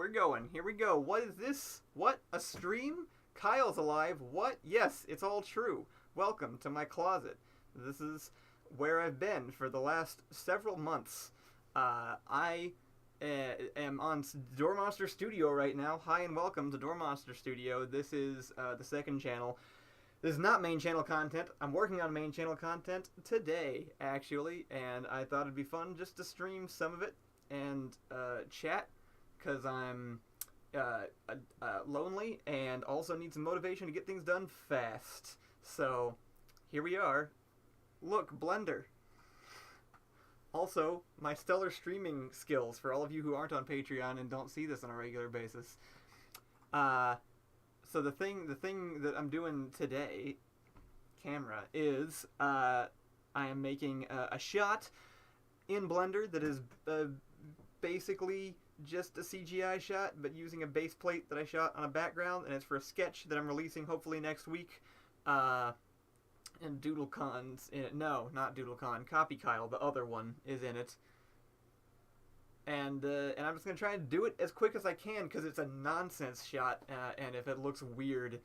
we're going. Here we go. What is this? What? A stream? Kyle's alive. What? Yes, it's all true. Welcome to my closet. This is where I've been for the last several months. I am on Door Monster Studio right now. Hi and welcome to Door Monster Studio. This is the second channel. This is not main channel content. I'm working on main channel content today, actually, and I thought it'd be fun just to stream some of it and chat, because I'm lonely and also need some motivation to get things done fast. So, here we are. Look, Blender. Also, my stellar streaming skills for all of you who aren't on Patreon and don't see this on a regular basis. So the thing that I'm doing today, camera, is I am making a shot in Blender that is basically just a CGI shot, but using a base plate that I shot on a background, and it's for a sketch that I'm releasing hopefully next week. And DoodleCon's in it. No, not DoodleCon. CopyKyle, the other one, is in it. And I'm just going to try and do it as quick as I can, because it's a nonsense shot, and if it looks weird,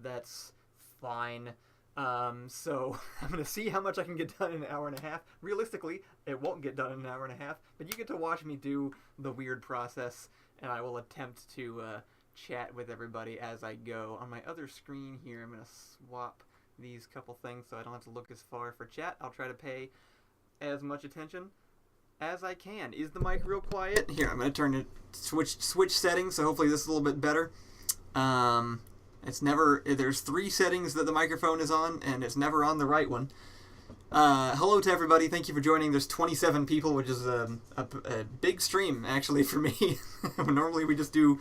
that's fine. So I'm going to see how much I can get done in an hour and a half. Realistically, it won't get done in an hour and a half, but you get to watch me do the weird process, and I will attempt to chat with everybody as I go. On my other screen here, I'm going to swap these couple things so I don't have to look as far for chat. I'll try to pay as much attention as I can. Is the mic real quiet? Here, I'm going to turn it, switch settings, so hopefully this is a little bit better. There's 3 settings that the microphone is on, and it's never on the right one. Hello to everybody, thank you for joining. There's 27 people, which is a big stream, actually, for me. Normally we just do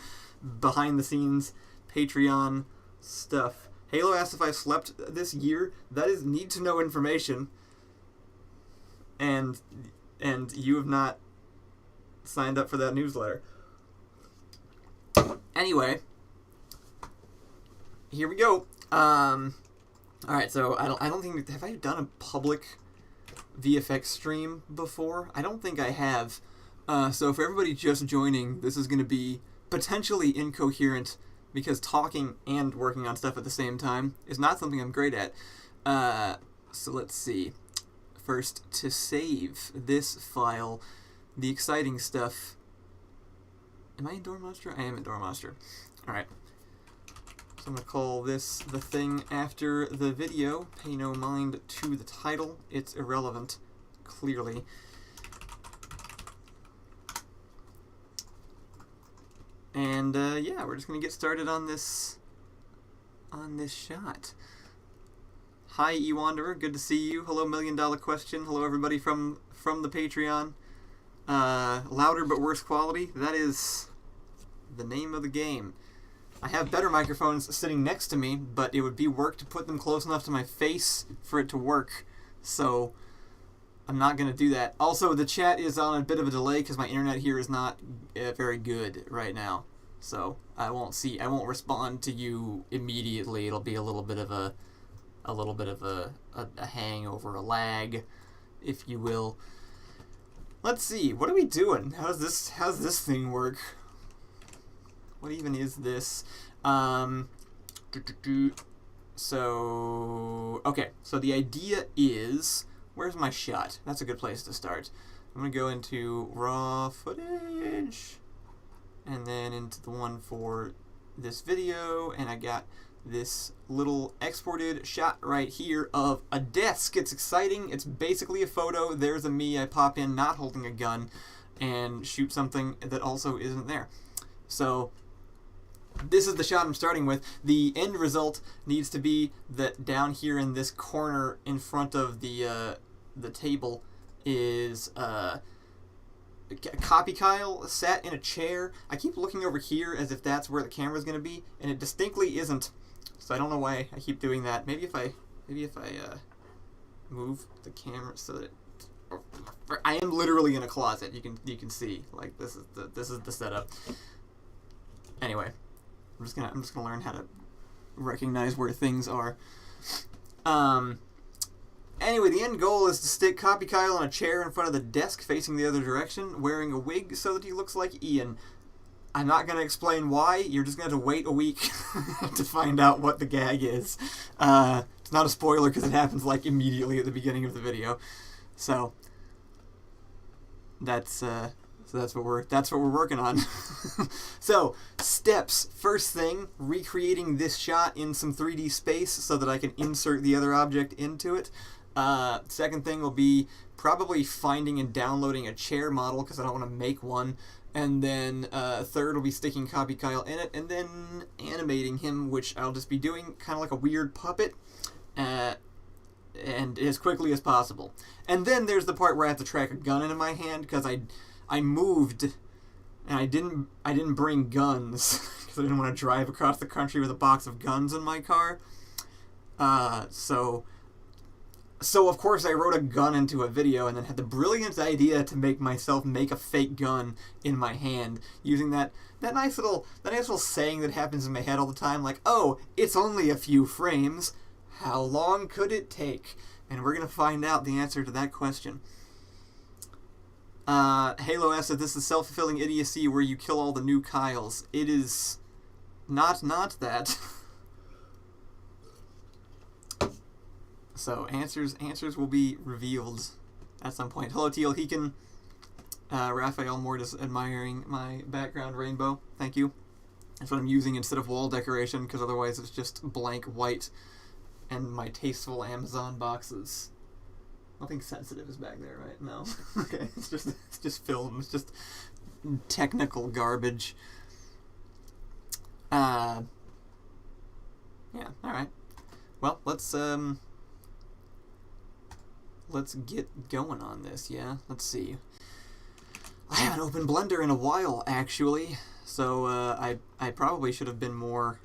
behind-the-scenes Patreon stuff. Halo asked if I slept this year. That is need-to-know information. And you have not signed up for that newsletter. Anyway, here we go. Alright, so I don't think, have I done a public VFX stream before? I don't think I have. So for everybody just joining, this is going to be potentially incoherent, because talking and working on stuff at the same time is not something I'm great at. So let's see. First, to save this file, the exciting stuff. Am I in Door Monster? I am in Door Monster. Alright. So I'm going to call this the thing after the video. Pay no mind to the title. It's irrelevant, clearly. And yeah, we're just gonna get started on this shot. Hi, E-Wanderer, good to see you. Hello, $1 Million Question. Hello, everybody from the Patreon. Louder but worse quality. That is the name of the game. I have better microphones sitting next to me, but it would be work to put them close enough to my face for it to work. So I'm not going to do that. Also, the chat is on a bit of a delay because my internet here is not very good right now. So I won't respond to you immediately. It'll be a little bit of a hangover, a lag, if you will. Let's see. What are we doing? How's this thing work? What even is this? So okay. So the idea is, where's my shot? That's a good place to start. I'm going to go into raw footage, and then into the one for this video, and I got this little exported shot right here of a desk. It's exciting. It's basically a photo. There's a me. I pop in not holding a gun and shoot something that also isn't there. So this is the shot I'm starting with. The end result needs to be that down here in this corner in front of the table is CopyKyle sat in a chair. I keep looking over here as if that's where the camera's going to be, and it distinctly isn't. So I don't know why I keep doing that. Maybe if I move the camera so that I am literally in a closet. You can see, like, this is the setup. Anyway, I'm just gonna learn how to recognize where things are. Anyway, the end goal is to stick CopyKyle on a chair in front of the desk facing the other direction, wearing a wig so that he looks like Ian. I'm not going to explain why. You're just going to have to wait a week to find out what the gag is. It's not a spoiler because it happens like immediately at the beginning of the video. So that's what we're working on. So steps. First thing, recreating this shot in some 3D space so that I can insert the other object into it. Second thing will be probably finding and downloading a chair model because I don't want to make one. And then third will be sticking CopyKyle in it, and then animating him, which I'll just be doing kind of like a weird puppet, and as quickly as possible. And then there's the part where I have to track a gun into my hand because I moved, and I didn't bring guns because I didn't want to drive across the country with a box of guns in my car. So of course I wrote a gun into a video and then had the brilliant idea to make myself make a fake gun in my hand using that nice little saying that happens in my head all the time, like, oh, it's only a few frames. How long could it take? And we're gonna find out the answer to that question. Halo asks if this is self-fulfilling idiocy where you kill all the new Kyles. It is not that. So answers will be revealed at some point. Hello, Teal Heekin. Raphael Mortis admiring my background rainbow. Thank you. That's what I'm using instead of wall decoration, because otherwise it's just blank white and my tasteful Amazon boxes. Nothing sensitive is back there, right? No. Okay, it's just film. It's just technical garbage. Yeah. All right. Well, let's get going on this, yeah? Let's see. I haven't opened Blender in a while, actually, so I probably should have been more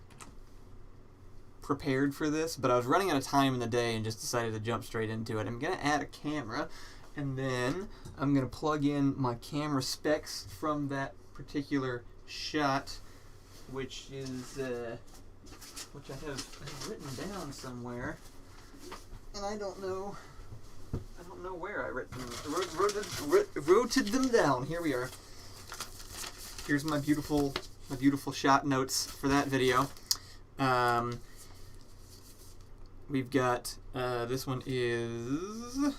prepared for this, but I was running out of time in the day and just decided to jump straight into it. I'm going to add a camera, and then I'm going to plug in my camera specs from that particular shot, which is, which I have written down somewhere, and I don't know where I wrote them down. Here we are. Here's my beautiful shot notes for that video. We've got this one is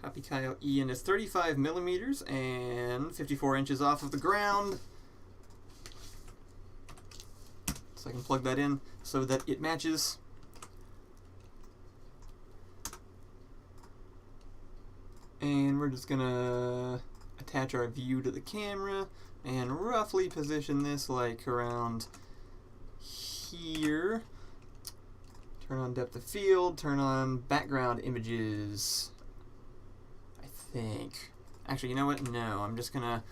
CopyKyle E, and it's 35 millimeters and 54 inches off of the ground. So I can plug that in so that it matches. And we're just gonna attach our view to the camera and roughly position this like around here. Turn on depth of field, turn on background images, I think. Actually, you know what? No, I'm just gonna,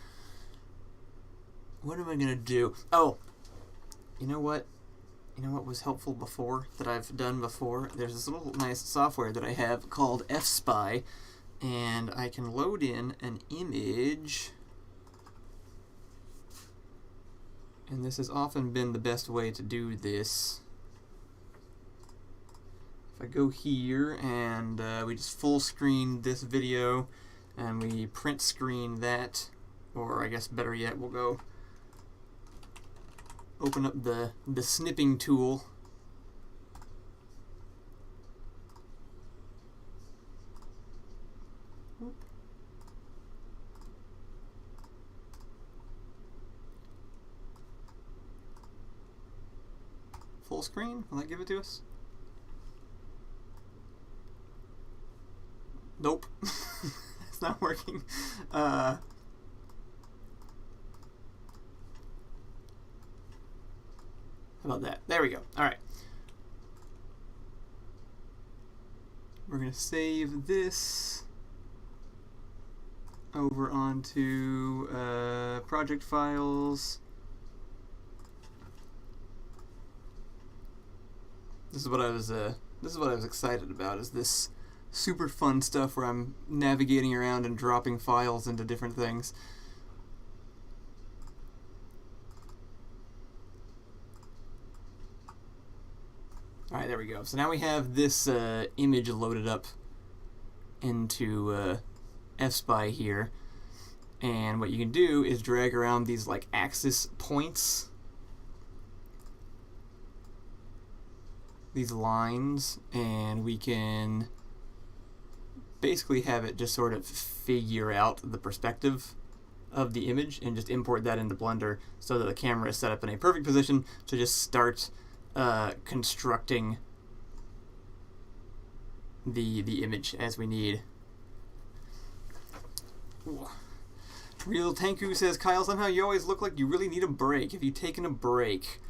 what am I gonna do? Oh, you know what? You know what was helpful before, that I've done before? There's this little nice software that I have called F-Spy, and I can load in an image, and this has often been the best way to do this. If I go here and we just full screen this video and we print screen that, or I guess better yet, we'll go open up the snipping tool. Full screen, will that give it to us? Nope. It's not working. How about that? There we go. Alright. We're going to save this over onto project files. This is what I was excited about, is this super fun stuff where I'm navigating around and dropping files into different things. Alright, there we go. So now we have this image loaded up into F-Spy here. And what you can do is drag around these like axis points, these lines, and we can basically have it just sort of figure out the perspective of the image and just import that into Blender so that the camera is set up in a perfect position to just start constructing the image as we need. Ooh. Real Tanku says, Kyle, somehow you always look like you really need a break. Have you taken a break?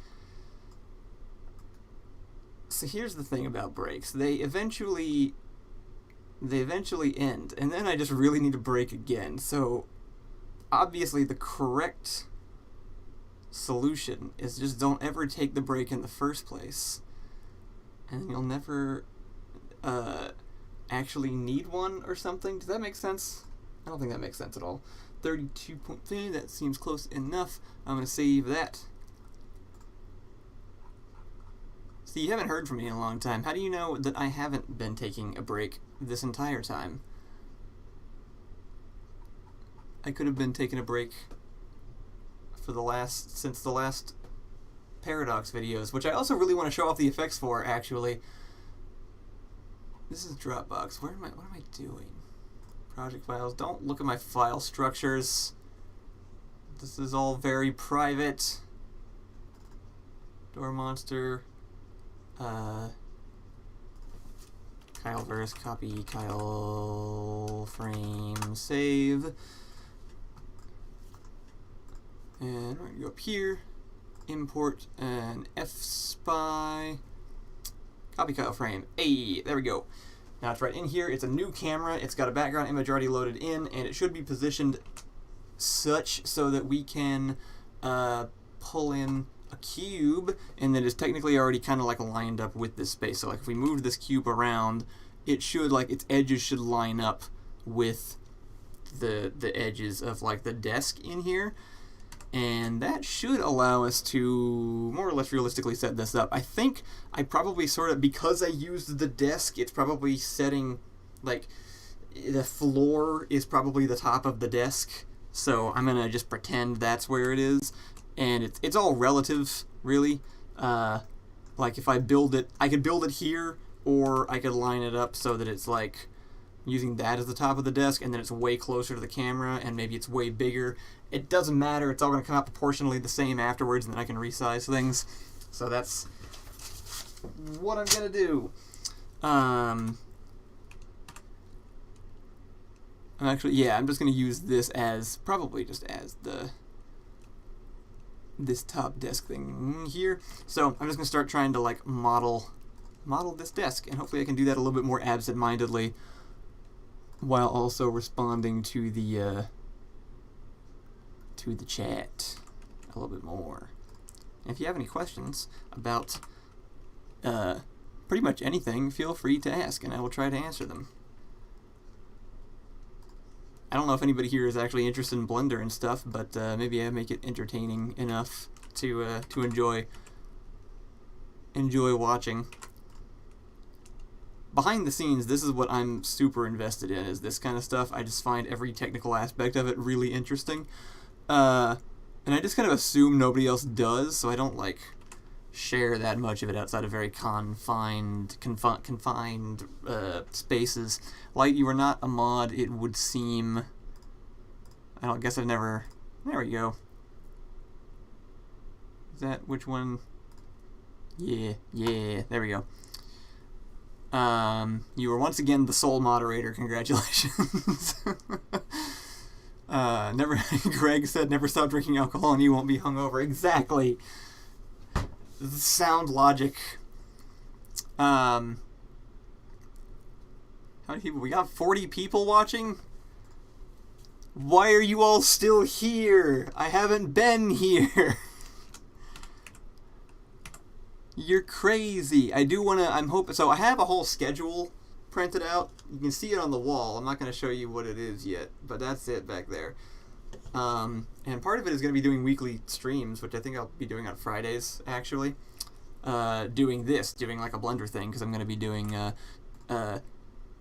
So here's the thing about breaks. They eventually end, and then I just really need a break again. So obviously the correct solution is just don't ever take the break in the first place, and you'll never actually need one or something. Does that make sense? I don't think that makes sense at all. 32.3, that seems close enough. I'm going to save that. See, you haven't heard from me in a long time. How do you know that I haven't been taking a break this entire time? I could have been taking a break for since the last Paradox videos, which I also really want to show off the effects for, actually. This is Dropbox. What am I doing? Project files. Don't look at my file structures. This is all very private. Door Monster. Kyleverse, copy, Kyle, frame, save. And we're going to go up here, import an F-Spy, copy Kyle frame. Hey, there we go. Now it's right in here. It's a new camera. It's got a background image already loaded in, and it should be positioned such so that we can pull in a cube, and that is technically already kind of like lined up with this space. So like if we moved this cube around, it should, like, its edges should line up with the edges of like the desk in here, and that should allow us to more or less realistically set this up. I think I probably sort of, because I used the desk, it's probably setting, like, the floor is probably the top of the desk, so I'm gonna just pretend that's where it is. And it's all relative, really. Like if I build it, I could build it here, or I could line it up so that it's like using that as the top of the desk, and then it's way closer to the camera, and maybe it's way bigger. It doesn't matter. It's all going to come out proportionally the same afterwards, and then I can resize things. So that's what I'm going to do. Actually, yeah, I'm just going to use this as, probably just as this top desk thing here. So I'm just going to start trying to like model this desk, and hopefully I can do that a little bit more absent-mindedly while also responding to the chat a little bit more. And if you have any questions about pretty much anything, feel free to ask, and I will try to answer them. I don't know if anybody here is actually interested in Blender and stuff, but maybe I make it entertaining enough to enjoy watching. Behind the scenes, this is what I'm super invested in, is this kind of stuff. I just find every technical aspect of it really interesting. And I just kind of assume nobody else does, so I don't like share that much of it outside of very confined spaces. Light, you are not a mod, it would seem. I don't guess I've never. There we go. Is that which one? Yeah, there we go. You were once again the sole moderator. Congratulations. Greg said, never stop drinking alcohol and you won't be hungover. Exactly. Sound logic. How many people? We got 40 people watching? Why are you all still here? I haven't been here. You're crazy. I'm hoping, so I have a whole schedule printed out. You can see it on the wall. I'm not going to show you what it is yet, but that's it back there. And part of it is going to be doing weekly streams, which I think I'll be doing on Fridays, actually. Doing like a Blender thing, because I'm going to be doing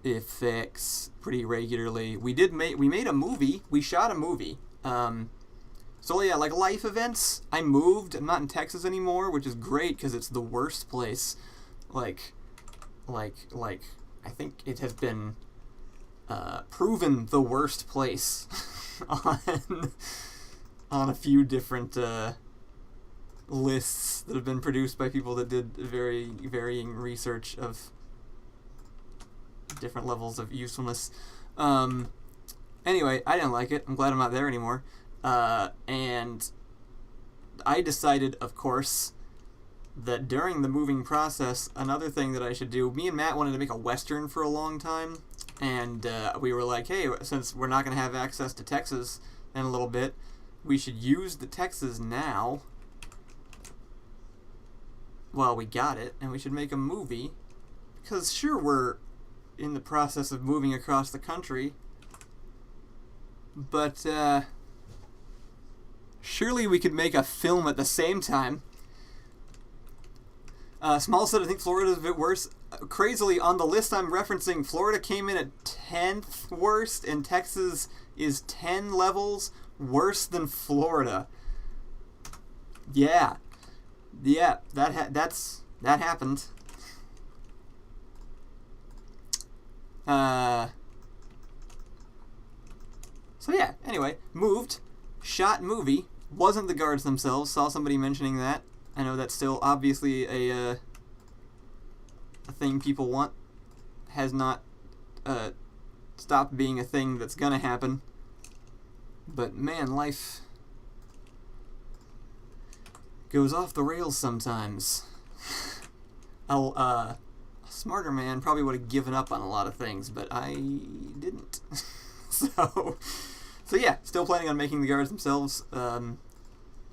effects pretty regularly. We made a movie. We shot a movie. So yeah, like life events. I moved. I'm not in Texas anymore, which is great because it's the worst place. Like, I think it has been proven the worst place on a few different lists that have been produced by people that did very varying research of different levels of usefulness. Anyway, I didn't like it. I'm glad I'm not there anymore. And I decided, of course, that during the moving process, another thing that I should do, me and Matt wanted to make a Western for a long time, and we were like, hey, since we're not going to have access to Texas in a little bit, we should use the Texas now while we got it, and we should make a movie, because sure, we're in the process of moving across the country, but surely we could make a film at the same time. Small said, I think Florida's a bit worse. Crazily, on the list I'm referencing, Florida came in at 10th worst, and Texas is 10 levels worse than Florida. Yeah, that happened. So yeah, anyway, moved, shot movie, wasn't the guards themselves, saw somebody mentioning that. I know that's still obviously a thing people want, has not stopped being a thing that's gonna happen. But man, life goes off the rails sometimes. A smarter man probably would have given up on a lot of things, but I didn't. So yeah, still planning on making the guards themselves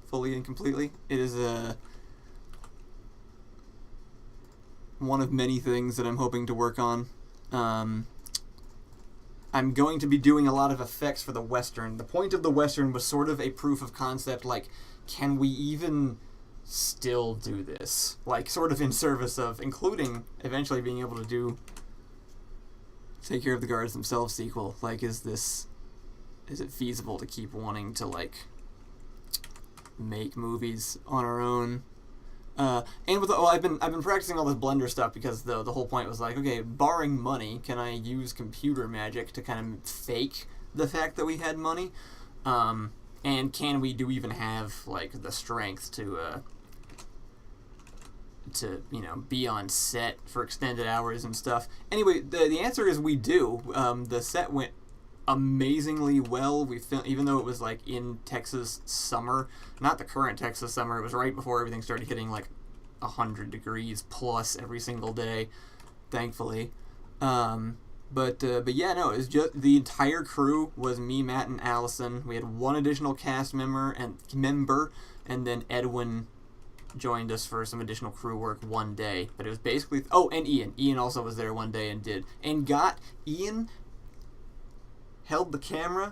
fully and completely. It is one of many things that I'm hoping to work on. I'm going to be doing a lot of effects for the Western. The point of the Western was sort of a proof of concept, like, can we even still do this? Like, sort of in service of, including eventually being able to take care of the guards themselves sequel. Like, is it feasible to keep wanting to, like, make movies on our own? And with I've been practicing all this Blender stuff because the whole point was like, okay, barring money, can I use computer magic to kind of fake the fact that we had money? And can we even have like the strength to be on set for extended hours and stuff? Anyway, the answer is we do. The set went amazingly well. We filmed, even though it was like in Texas summer, not the current Texas summer, it was right before everything started hitting like 100 degrees plus every single day, thankfully. But yeah, no, it was just the entire crew was me, Matt, and Allison. We had one additional cast member, and then Edwin joined us for some additional crew work one day. But it was basically and Ian also was there one day and Ian held the camera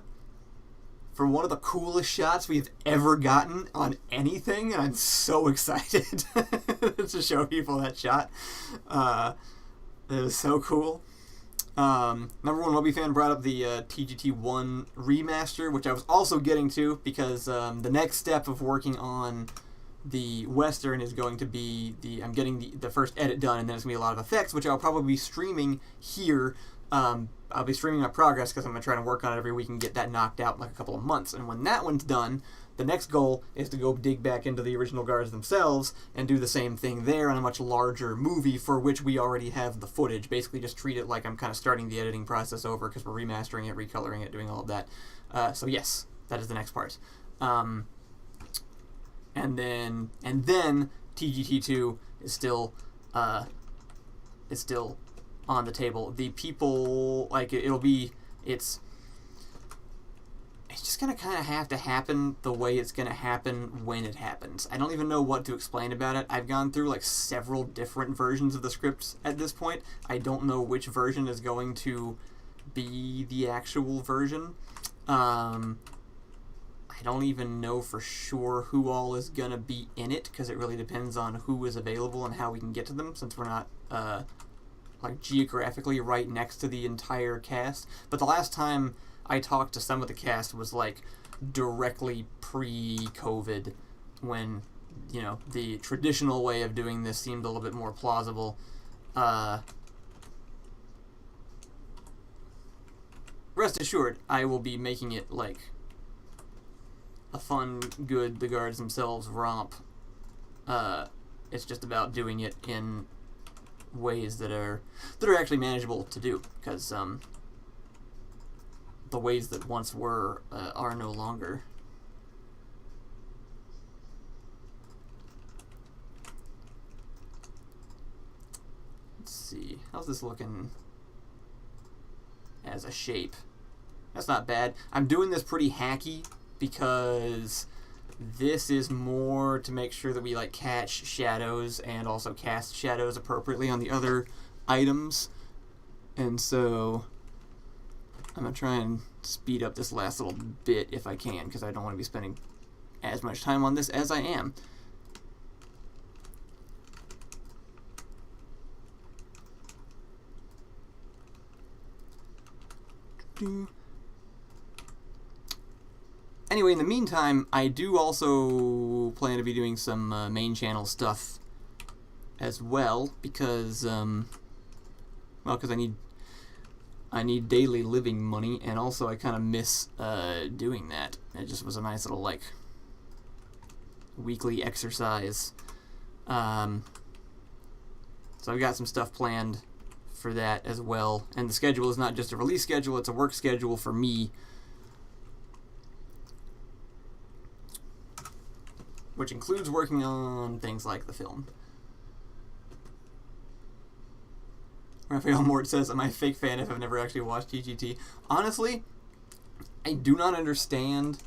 for one of the coolest shots we've ever gotten on anything, and I'm so excited to show people that shot. It was so cool. Number one Webby fan brought up the TGT1 remaster, which I was also getting to because the next step of working on the Western is going to be I'm getting the first edit done, and then it's going to be a lot of effects, which I'll probably be streaming here. I'll be streaming my progress because I'm going to try to work on it every week and get that knocked out in like a couple of months. And when that one's done, the next goal is to go dig back into the original guards themselves and do the same thing there on a much larger movie for which we already have the footage. Basically just treat it like I'm kind of starting the editing process over because we're remastering it, recoloring it, doing all of that. So yes, that is the next part. And then TGT2 is still on the table. The people, like, it's just gonna kind of have to happen the way it's gonna happen when it happens. I don't even know what to explain about it. I've gone through like several different versions of the scripts at this point. I don't know which version is going to be the actual version. I don't even know for sure who all is gonna be in it because it really depends on who is available and how we can get to them, since we're not like geographically right next to the entire cast. But the last time I talked to some of the cast was like directly pre-COVID, when, you know, the traditional way of doing this seemed a little bit more plausible. Rest assured, I will be making it like a fun, good, the guards themselves romp. It's just about doing it in ways that are actually manageable to do, because the ways that once were are no longer. Let's see, how's this looking as a shape? That's not bad. I'm doing this pretty hacky because this is more to make sure that we like catch shadows and also cast shadows appropriately on the other items. And so I'm going to try and speed up this last little bit if I can, because I don't want to be spending as much time on this as I am. Anyway, in the meantime, I do also plan to be doing some main channel stuff as well, because because I need daily living money, and also I kind of miss doing that. It just was a nice little like weekly exercise. So I've got some stuff planned for that as well, and the schedule is not just a release schedule, it's a work schedule for me, which includes working on things like the film. Raphael Mort says, am I a fake fan if I've never actually watched TGT? Honestly, I do not understand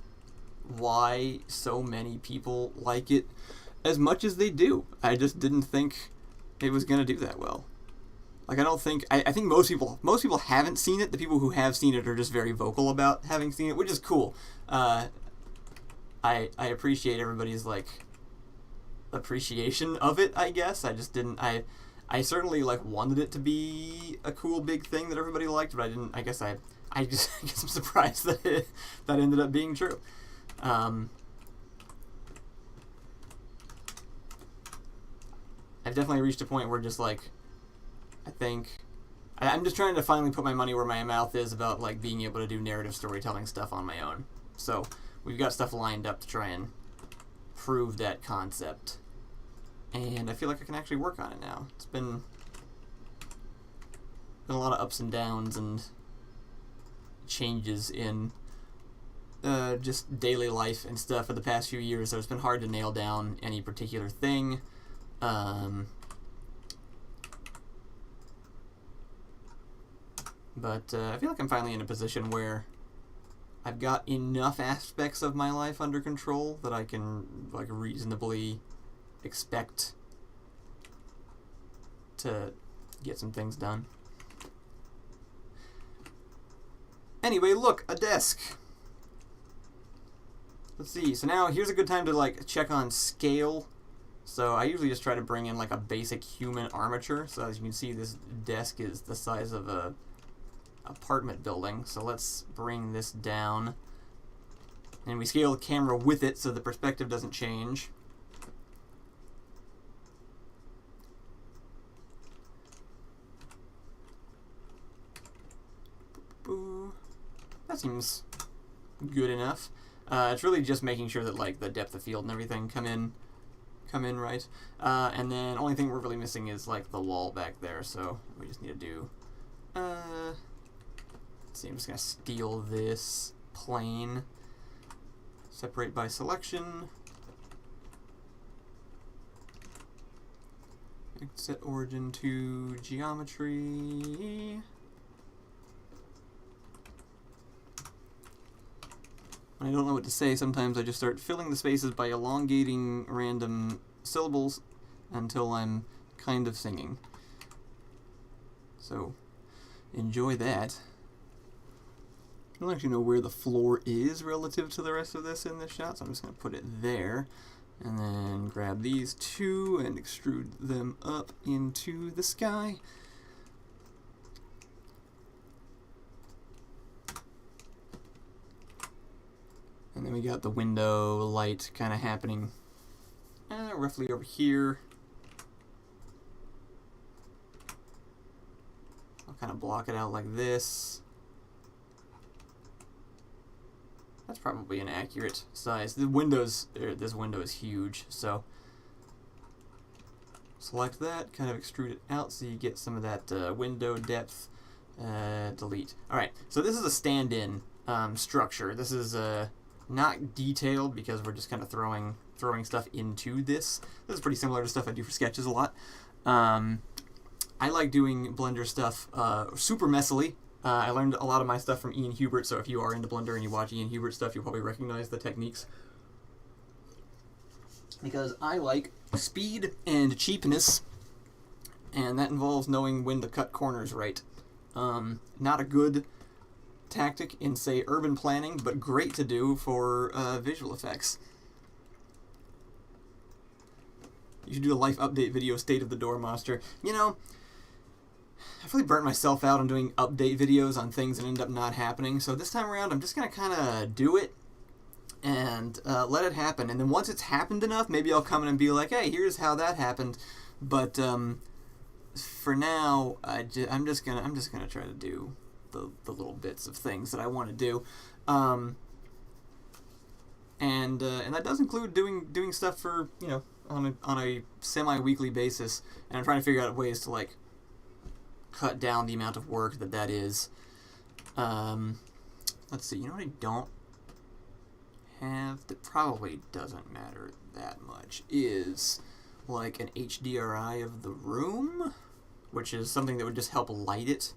why so many people like it as much as they do. I just didn't think it was going to do that well. Like, I think most people haven't seen it. The people who have seen it are just very vocal about having seen it, which is cool. I appreciate everybody's, like, appreciation of it, I guess. I just didn't, I certainly, like, wanted it to be a cool big thing that everybody liked, but I didn't, I guess I'm surprised that that ended up being true. I've definitely reached a point where just, like, I think I'm just trying to finally put my money where my mouth is about, like, being able to do narrative storytelling stuff on my own. So we've got stuff lined up to try and prove that concept, and I feel like I can actually work on it now. It's been a lot of ups and downs and changes in just daily life and stuff for the past few years, so it's been hard to nail down any particular thing. But I feel like I'm finally in a position where I've got enough aspects of my life under control that I can, like, reasonably expect to get some things done. Anyway, look, a desk. Let's see, so now here's a good time to, like, check on scale. So I usually just try to bring in, like, a basic human armature. So as you can see, this desk is the size of a apartment building. So let's bring this down, and we scale the camera with it so the perspective doesn't change. That seems good enough. It's really just making sure that, like, the depth of field and everything come in right. And then only thing we're really missing is, like, the wall back there, so we just need to do let's see, I'm just gonna steal this plane, separate by selection, set origin to geometry. When I don't know what to say, sometimes I just start filling the spaces by elongating random syllables until I'm kind of singing. So enjoy that. I don't actually know where the floor is relative to the rest of this in this shot, so I'm just going to put it there, and then grab these two and extrude them up into the sky. And then we got the window light kind of happening roughly over here. I'll kind of block it out like this. That's probably an accurate size. The windows, this window is huge, so select that, kind of extrude it out so you get some of that window depth. Delete. Alright, so this is a stand-in structure. This is not detailed because we're just kind of throwing stuff into this. This is pretty similar to stuff I do for sketches a lot. I like doing Blender stuff super messily. I learned a lot of my stuff from Ian Hubert, so if you are into Blender and you watch Ian Hubert stuff, you'll probably recognize the techniques. Because I like speed and cheapness, and that involves knowing when to cut corners right. Not a good tactic in, say, urban planning, but great to do for visual effects. You should do a life update video, State of the Door Monster. You know, I've really burnt myself out on doing update videos on things that end up not happening, so this time around I'm just going to kind of do it and let it happen. And then once it's happened enough, maybe I'll come in and be like, hey, here's how that happened. But for now, I'm just gonna try to do the little bits of things that I want to do, and that does include doing stuff for, you know, on a semi-weekly basis. And I'm trying to figure out ways to like cut down the amount of work that is. Let's see. You know what I don't have that probably doesn't matter that much is like an HDRI of the room, which is something that would just help light it.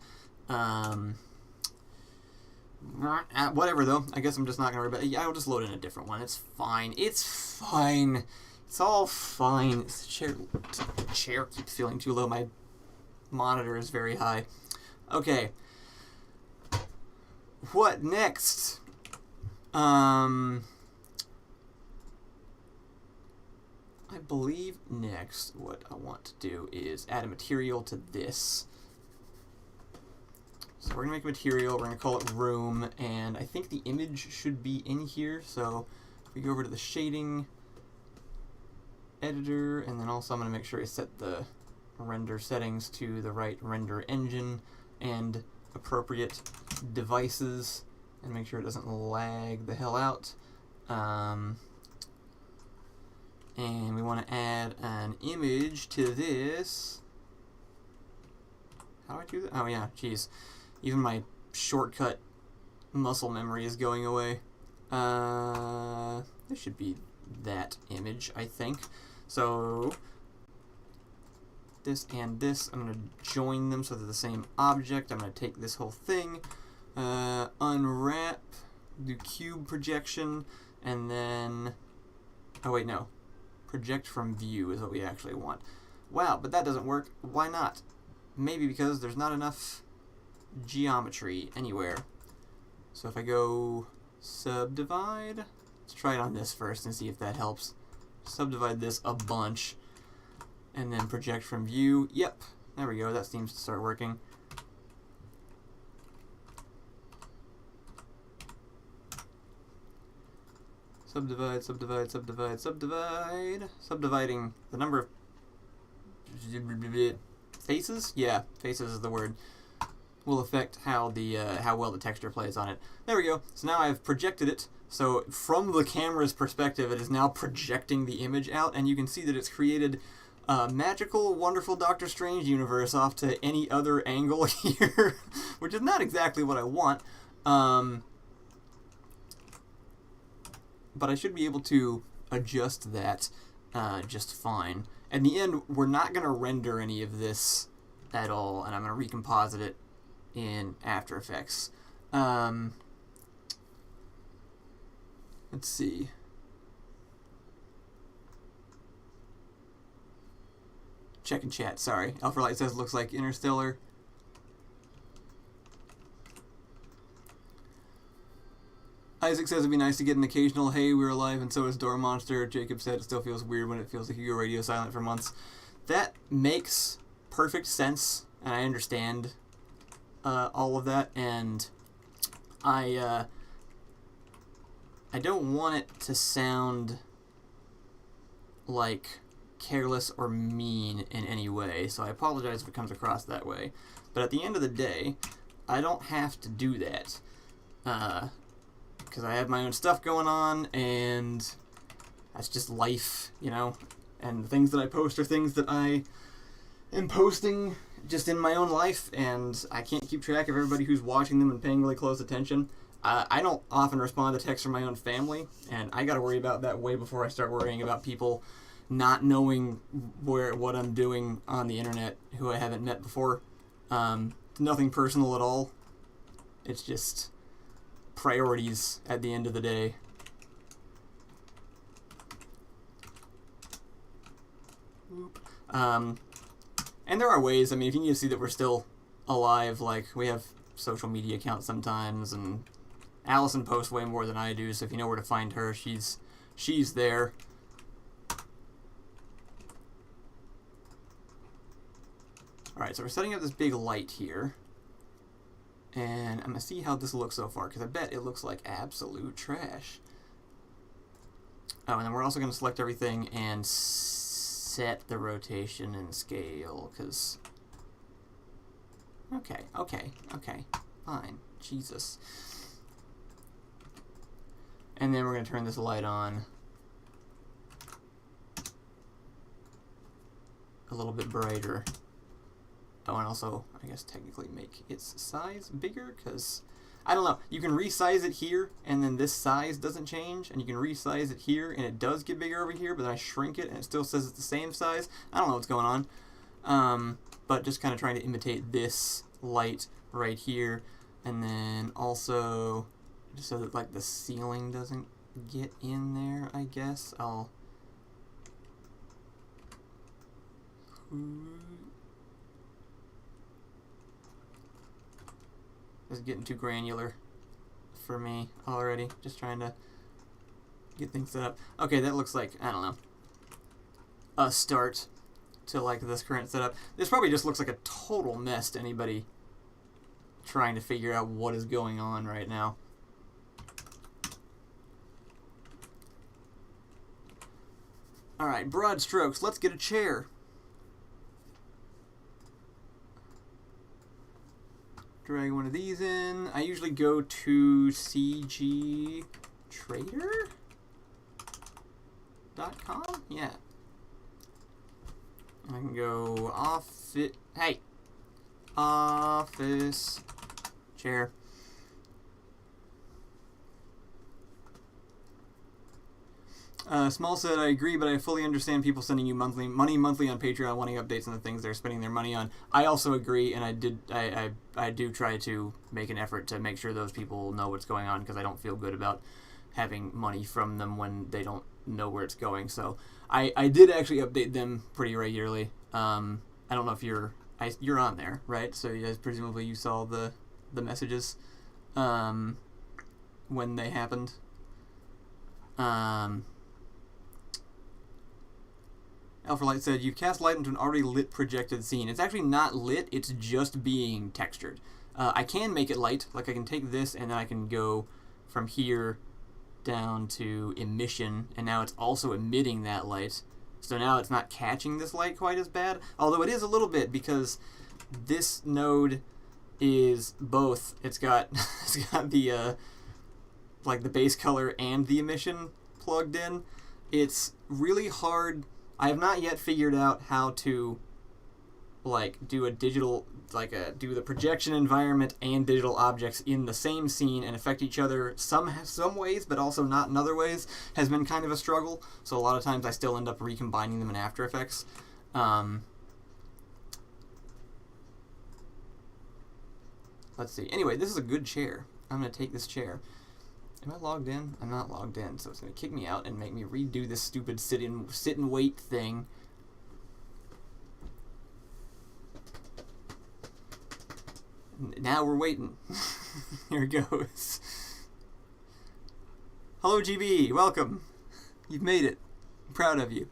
Whatever though, I guess I'm just not gonna worry about it. Yeah, I'll just load in a different one. It's fine. It's fine. It's all fine. The chair keeps feeling too low. My monitor is very high. Okay. What next? I believe next what I want to do is add a material to this. So we're going to make a material, we're going to call it room, and I think the image should be in here. So if we go over to the shading editor, and then also I'm going to make sure I set the render settings to the right render engine and appropriate devices, and make sure it doesn't lag the hell out. And we want to add an image to this. How do I do that? Oh yeah, jeez. Even my shortcut muscle memory is going away. This should be that image, I think. So this and this, I'm going to join them so they're the same object. I'm going to take this whole thing, unwrap, do cube projection, and then, oh wait, no. Project from view is what we actually want. Wow, but that doesn't work. Why not? Maybe because there's not enough geometry anywhere. So if I go subdivide, let's try it on this first and see if that helps. Subdivide this a bunch, and then project from view. Yep, there we go. That seems to start working. Subdivide, subdivide, subdivide, subdivide. Subdividing the number of faces? Yeah, faces is the word. Will affect how well the texture plays on it. There we go. So now I've projected it. So from the camera's perspective, it is now projecting the image out, and you can see that it's created a magical, wonderful Doctor Strange universe off to any other angle here, which is not exactly what I want. But I should be able to adjust that just fine. In the end, we're not going to render any of this at all, and I'm going to recomposite it in After Effects. Let's see. Check in chat, sorry. Alpha Light says looks like Interstellar. Isaac says it'd be nice to get an occasional "hey, we're alive and so is Door Monster." Jacob said it still feels weird when it feels like you go radio silent for months. That makes perfect sense, and I understand all of that, and I I don't want it to sound like careless or mean in any way, so I apologize if it comes across that way. But at the end of the day, I don't have to do that, because I have my own stuff going on, and that's just life, you know, and the things that I post are things that I am posting just in my own life, and I can't keep track of everybody who's watching them and paying really close attention. I don't often respond to texts from my own family, and I gotta worry about that way before I start worrying about people not knowing what I'm doing on the internet who I haven't met before. Nothing personal at all. It's just priorities at the end of the day. And there are ways, I mean, if you need to see that we're still alive, like, we have social media accounts sometimes, and Allison posts way more than I do, so if you know where to find her, she's there. Alright, so we're setting up this big light here, and I'm going to see how this looks so far, because I bet it looks like absolute trash. Oh, and then we're also going to select everything and set the rotation and scale, because... Okay, fine. Jesus. And then we're going to turn this light on a little bit brighter. Oh, and also, I guess technically make its size bigger, because, I don't know, you can resize it here, and then this size doesn't change, and you can resize it here, and it does get bigger over here, but then I shrink it, and it still says it's the same size. I don't know what's going on, but just kind of trying to imitate this light right here, and then also, just so that, like, the ceiling doesn't get in there, I guess, I'll... This is getting too granular for me already. Just trying to get things set up. Okay, that looks like, I don't know, a start to like this current setup. This probably just looks like a total mess to anybody trying to figure out what is going on right now. Alright, broad strokes. Let's get a chair. Drag one of these in. I usually go to cgtrader.com? Yeah. I can go office chair. Small said, I agree, but I fully understand people sending you money monthly on Patreon, wanting updates on the things they're spending their money on. I also agree, and I do try to make an effort to make sure those people know what's going on, because I don't feel good about having money from them when they don't know where it's going. So I did actually update them pretty regularly. I don't know if you're on there, right? So you guys, presumably you saw the messages when they happened. Alphalite said, you've cast light into an already lit projected scene. It's actually not lit, it's just being textured. I can make it light, like I can take this and then I can go from here down to emission, and now it's also emitting that light. So now it's not catching this light quite as bad, although it is a little bit, because this node is both. It's got the like the base color and the emission plugged in. It's really hard. I have not yet figured out how to like do a digital, do the projection environment and digital objects in the same scene and affect each other some ways, but also not in other ways. Has been kind of a struggle. So a lot of times I still end up recombining them in After Effects. Let's see. Anyway, this is a good chair. I'm going to take this chair. Am I logged in? I'm not logged in, so it's going to kick me out and make me redo this stupid sit and wait thing. Now we're waiting. Here it goes. Hello, GB. Welcome. You've made it. I'm proud of you.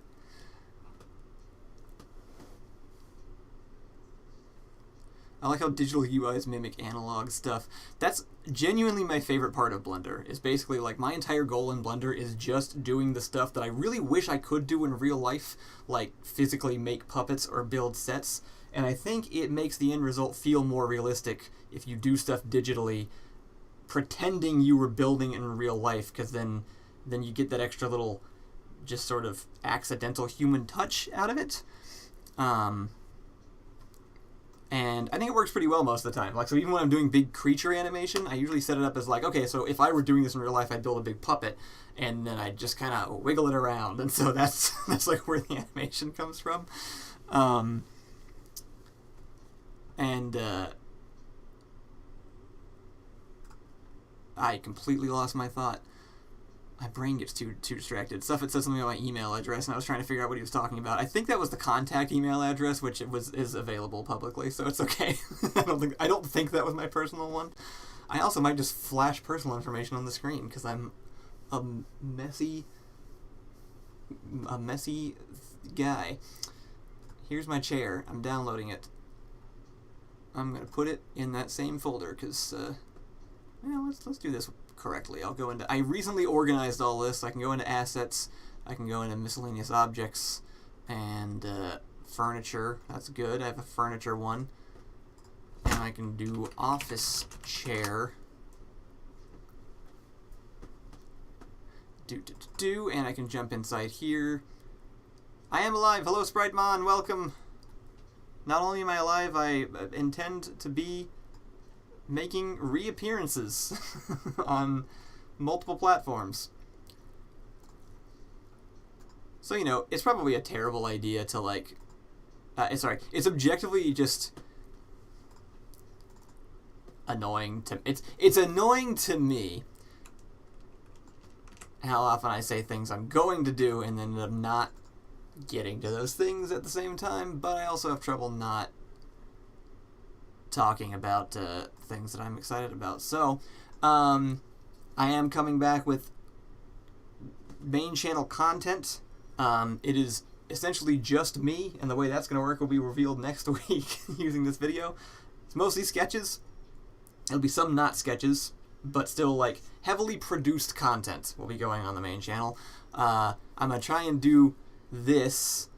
I like how digital UIs mimic analog stuff. That's genuinely my favorite part of Blender, is basically like my entire goal in Blender is just doing the stuff that I really wish I could do in real life, like physically make puppets or build sets. And I think it makes the end result feel more realistic if you do stuff digitally, pretending you were building in real life, because then you get that extra little just sort of accidental human touch out of it. And I think it works pretty well most of the time. Like, so even when I'm doing big creature animation, I usually set it up as like, okay, so if I were doing this in real life, I'd build a big puppet, and then I'd just kind of wiggle it around, and so that's like where the animation comes from. I completely lost my thought. My brain gets too distracted. Stuff it says something about my email address, and I was trying to figure out what he was talking about. I think that was the contact email address, which is available publicly, so it's okay. I don't think that was my personal one. I also might just flash personal information on the screen because I'm a messy guy. Here's my chair. I'm downloading it. I'm gonna put it in that same folder because let's do this correctly. I'll go into... I recently organized all this. I can go into assets. I can go into miscellaneous objects and furniture. That's good. I have a furniture one. And I can do office chair. And I can jump inside here. I am alive. Hello, Sprite-Mon. Welcome. Not only am I alive, I intend to be making reappearances on multiple platforms. So, it's probably a terrible idea to, like... it's objectively just annoying to... It's annoying to me how often I say things I'm going to do and then I'm not getting to those things at the same time, but I also have trouble not talking about things that I'm excited about. So, I am coming back with main channel content. It is essentially just me, and the way that's going to work will be revealed next week using this video. It's mostly sketches. There'll be some not sketches, but still, like, heavily produced content will be going on the main channel. I'm going to try and do this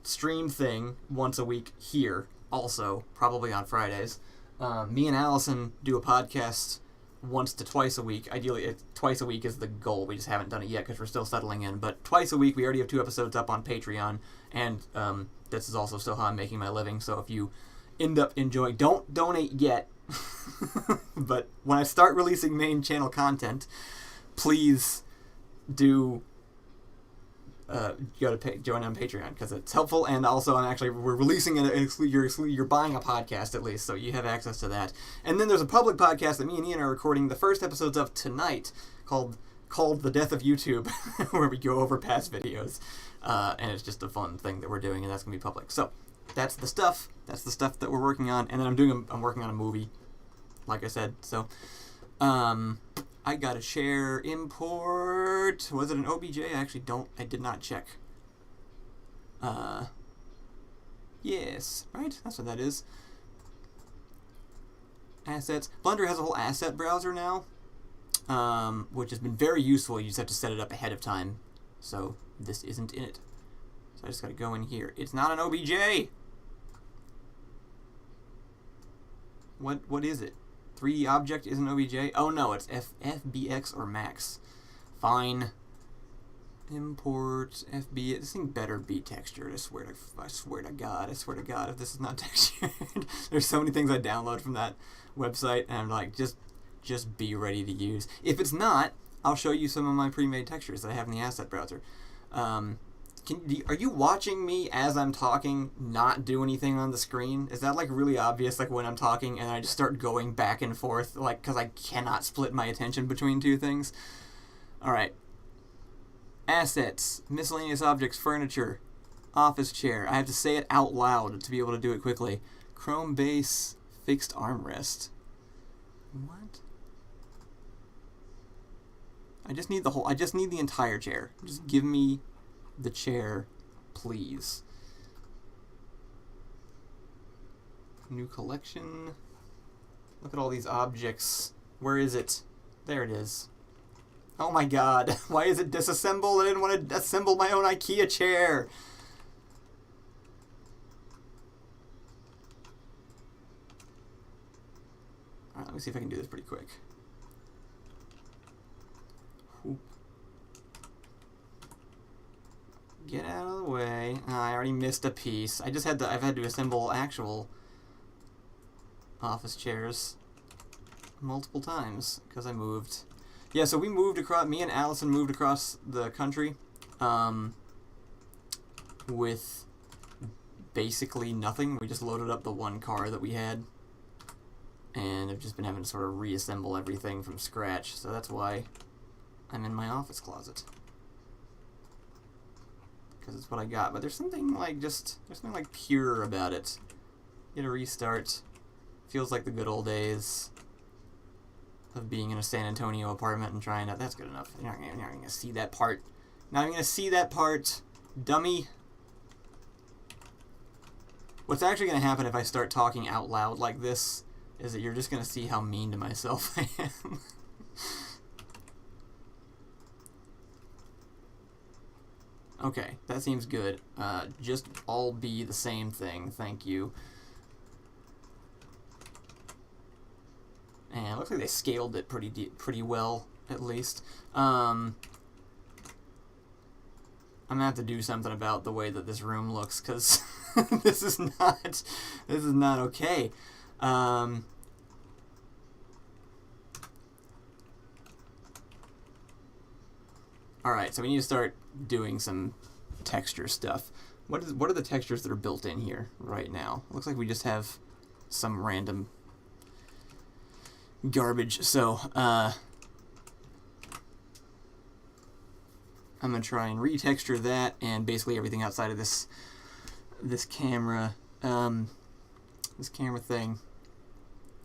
stream thing once a week here, also, probably on Fridays. Me and Allison do a podcast once to twice a week. Ideally, twice a week is the goal. We just haven't done it yet because we're still settling in. But twice a week, we already have 2 episodes up on Patreon, and this is also still how I'm making my living. So if you end up enjoying, don't donate yet, but when I start releasing main channel content, please do join on Patreon because it's helpful, and also we're releasing you're buying a podcast at least, so you have access to that. And then there's a public podcast that me and Ian are recording the first episodes of tonight called The Death of YouTube, where we go over past videos, and it's just a fun thing that we're doing, and that's gonna be public. So that's the stuff that we're working on, and then I'm working on a movie, like I said. So I got a share import. Was it an OBJ? I did not check. Yes, right? That's what that is. Assets. Blender has a whole asset browser now, which has been very useful. You just have to set it up ahead of time. So this isn't in it. So I just gotta go in here. It's not an OBJ! What is it? 3D object isn't OBJ? Oh no, it's FBX or Max. Fine. Import FB. This thing better be textured. I swear to God, if this is not textured. There's so many things I download from that website, and I'm like, just be ready to use. If it's not, I'll show you some of my pre-made textures that I have in the asset browser. Are you watching me as I'm talking not do anything on the screen? Is that like really obvious, like when I'm talking and I just start going back and forth, like because I cannot split my attention between 2 things? Alright. Assets, miscellaneous objects, furniture, office chair. I have to say it out loud to be able to do it quickly. Chrome base, fixed armrest. What? I just need the entire chair. Just give me the chair, please. New collection. Look at all these objects. Where is it? There it is. Oh my god. Why is it disassembled? I didn't want to assemble my own IKEA chair. Alright, let me see if I can do this pretty quick. Whoop. Get out of the way. Oh, I already missed a piece. I've had to assemble actual office chairs multiple times because I moved. Yeah, so we moved across, me and Allison moved across the country with basically nothing. We just loaded up the one car that we had and I've just been having to sort of reassemble everything from scratch. So that's why I'm in my office closet. Because it's what I got. But there's something like there's something like pure about it. Get a restart. Feels like the good old days of being in a San Antonio apartment and trying to... That's good enough. You're not going to see that part. Not even going to see that part, dummy. What's actually going to happen if I start talking out loud like this is that you're just going to see how mean to myself I am. Okay, that seems good. Just all be the same thing. Thank you. And it looks like they scaled it pretty well, at least. I'm gonna have to do something about the way that this room looks, because this is not okay. Alright, so we need to start doing some texture stuff. What are the textures that are built in here right now? It looks like we just have some random garbage. So, I'm gonna try and retexture that and basically everything outside of this camera thing.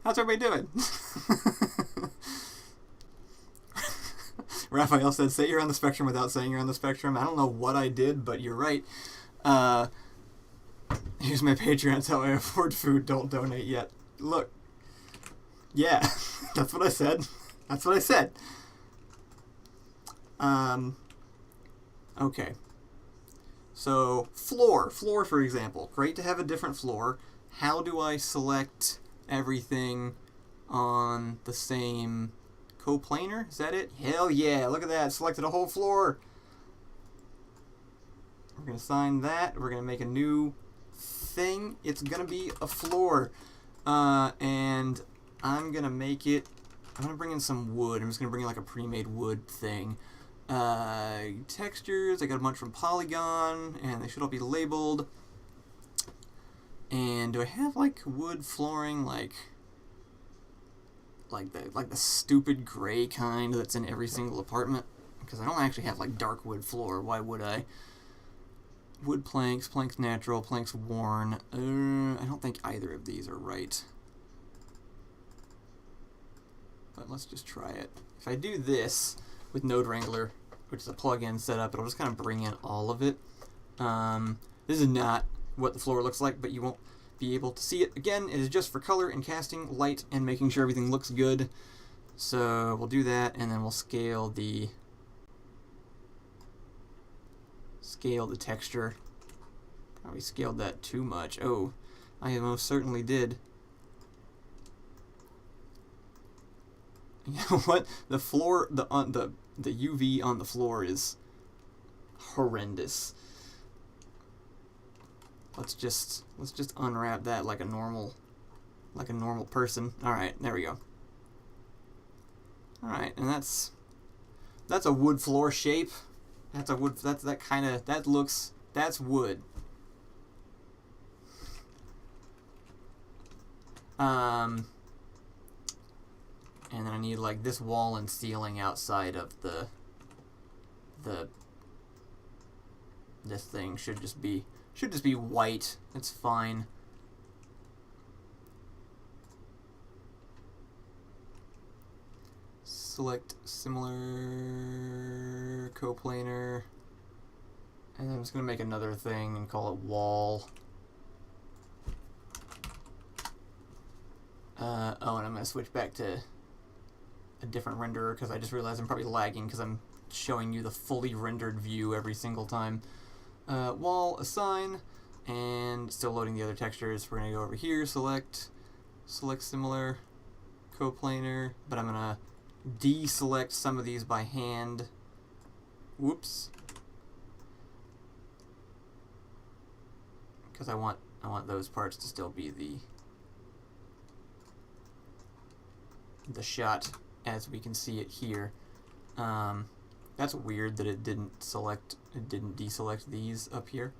How's everybody doing? Raphael said, say you're on the spectrum without saying you're on the spectrum. I don't know what I did, but you're right. Here's my Patreon. It's how I afford food. Don't donate yet. Look. Yeah, that's what I said. That's what I said. Okay. So, floor. Floor, for example. Great to have a different floor. How do I select everything on the same coplanar? Is that it? Hell yeah, look at that. Selected a whole floor. We're going to sign that. We're going to make a new thing. It's going to be a floor. And I'm going to make it... I'm going to bring in some wood. I'm just going to bring in like a pre-made wood thing. Textures. I got a bunch from Polygon. And they should all be labeled. And do I have like wood flooring like the stupid gray kind that's in every single apartment? Because I don't actually have like dark wood floor. Why would I? Wood planks, planks natural, planks worn. I don't think either of these are right. But let's just try it. If I do this with Node Wrangler, which is a plugin setup, it'll just kind of bring in all of it. This is not what the floor looks like, but you won't be able to see it. Again, it is just for color and casting, light, and making sure everything looks good. So we'll do that, and then we'll scale the texture. Probably scaled that too much. Oh, I most certainly did. You know what? The floor, the UV on the floor is horrendous. Let's just unwrap that like a normal person. All right, there we go. All right, and that's a wood floor shape. That's a wood. That's wood. And then I need like this wall and ceiling outside of this thing should just be white. It's fine. Select similar coplanar, and then I'm just gonna make another thing and call it wall. Oh, and I'm going to switch back to a different renderer because I just realized I'm probably lagging because I'm showing you the fully rendered view every single time. Wall, assign, and still loading the other textures. We're going to go over here, select similar, coplanar, but I'm going to deselect some of these by hand. Whoops. Because I want those parts to still be the shot as we can see it here. That's weird that it didn't deselect these up here.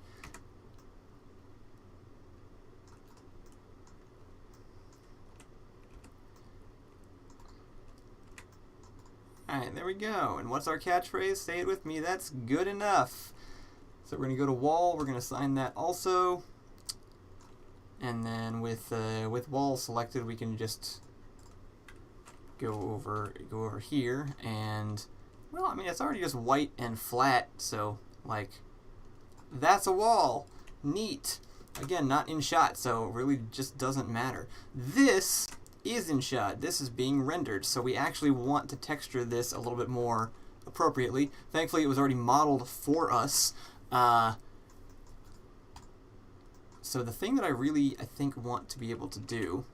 Alright, there we go. And what's our catchphrase? Say it with me. That's good enough. So we're going to go to wall. We're going to assign that also. And then with wall selected, we can just go over here, and well, I mean, it's already just white and flat, so like that's a wall. Neat. Again, not in shot, so it really just doesn't matter. This is in shot. This is being rendered, so we actually want to texture this a little bit more appropriately. Thankfully, it was already modeled for us. So the thing that I think want to be able to do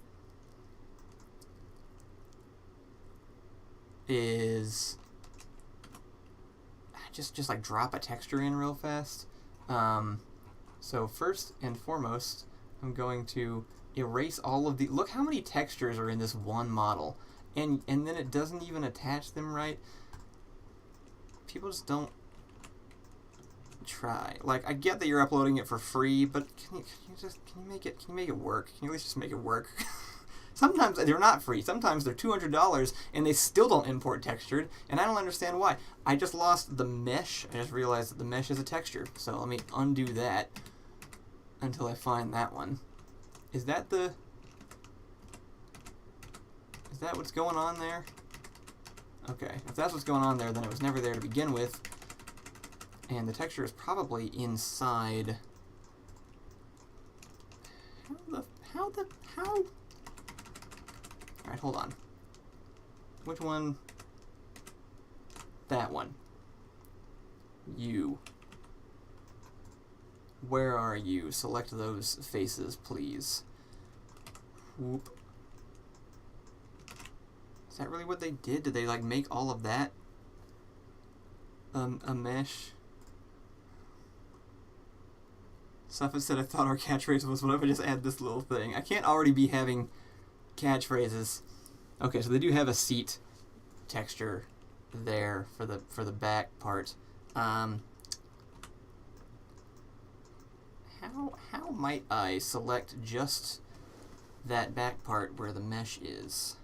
is just like drop a texture in real fast. So first and foremost, I'm going to erase all of the, look how many textures are in this one model, and then it doesn't even attach them right. People just don't try. Like, I get that you're uploading it for free, but can you make it work? Can you at least just make it work? Sometimes they're not free. Sometimes they're $200 and they still don't import textured, and I don't understand why. I just lost the mesh. I just realized that the mesh is a texture. So let me undo that until I find that one. Is that what's going on there? Okay, if that's what's going on there, then it was never there to begin with. And the texture is probably inside. How? Alright, hold on. Which one? That one. You. Where are you? Select those faces, please. Whoop. Is that really what they did? Did they like make all of that a mesh? Suffolk said, I thought our catchphrase was, what if I just add this little thing? I can't already be having catchphrases. Okay, so they do have a seat texture there for the back part. How might I select just that back part where the mesh is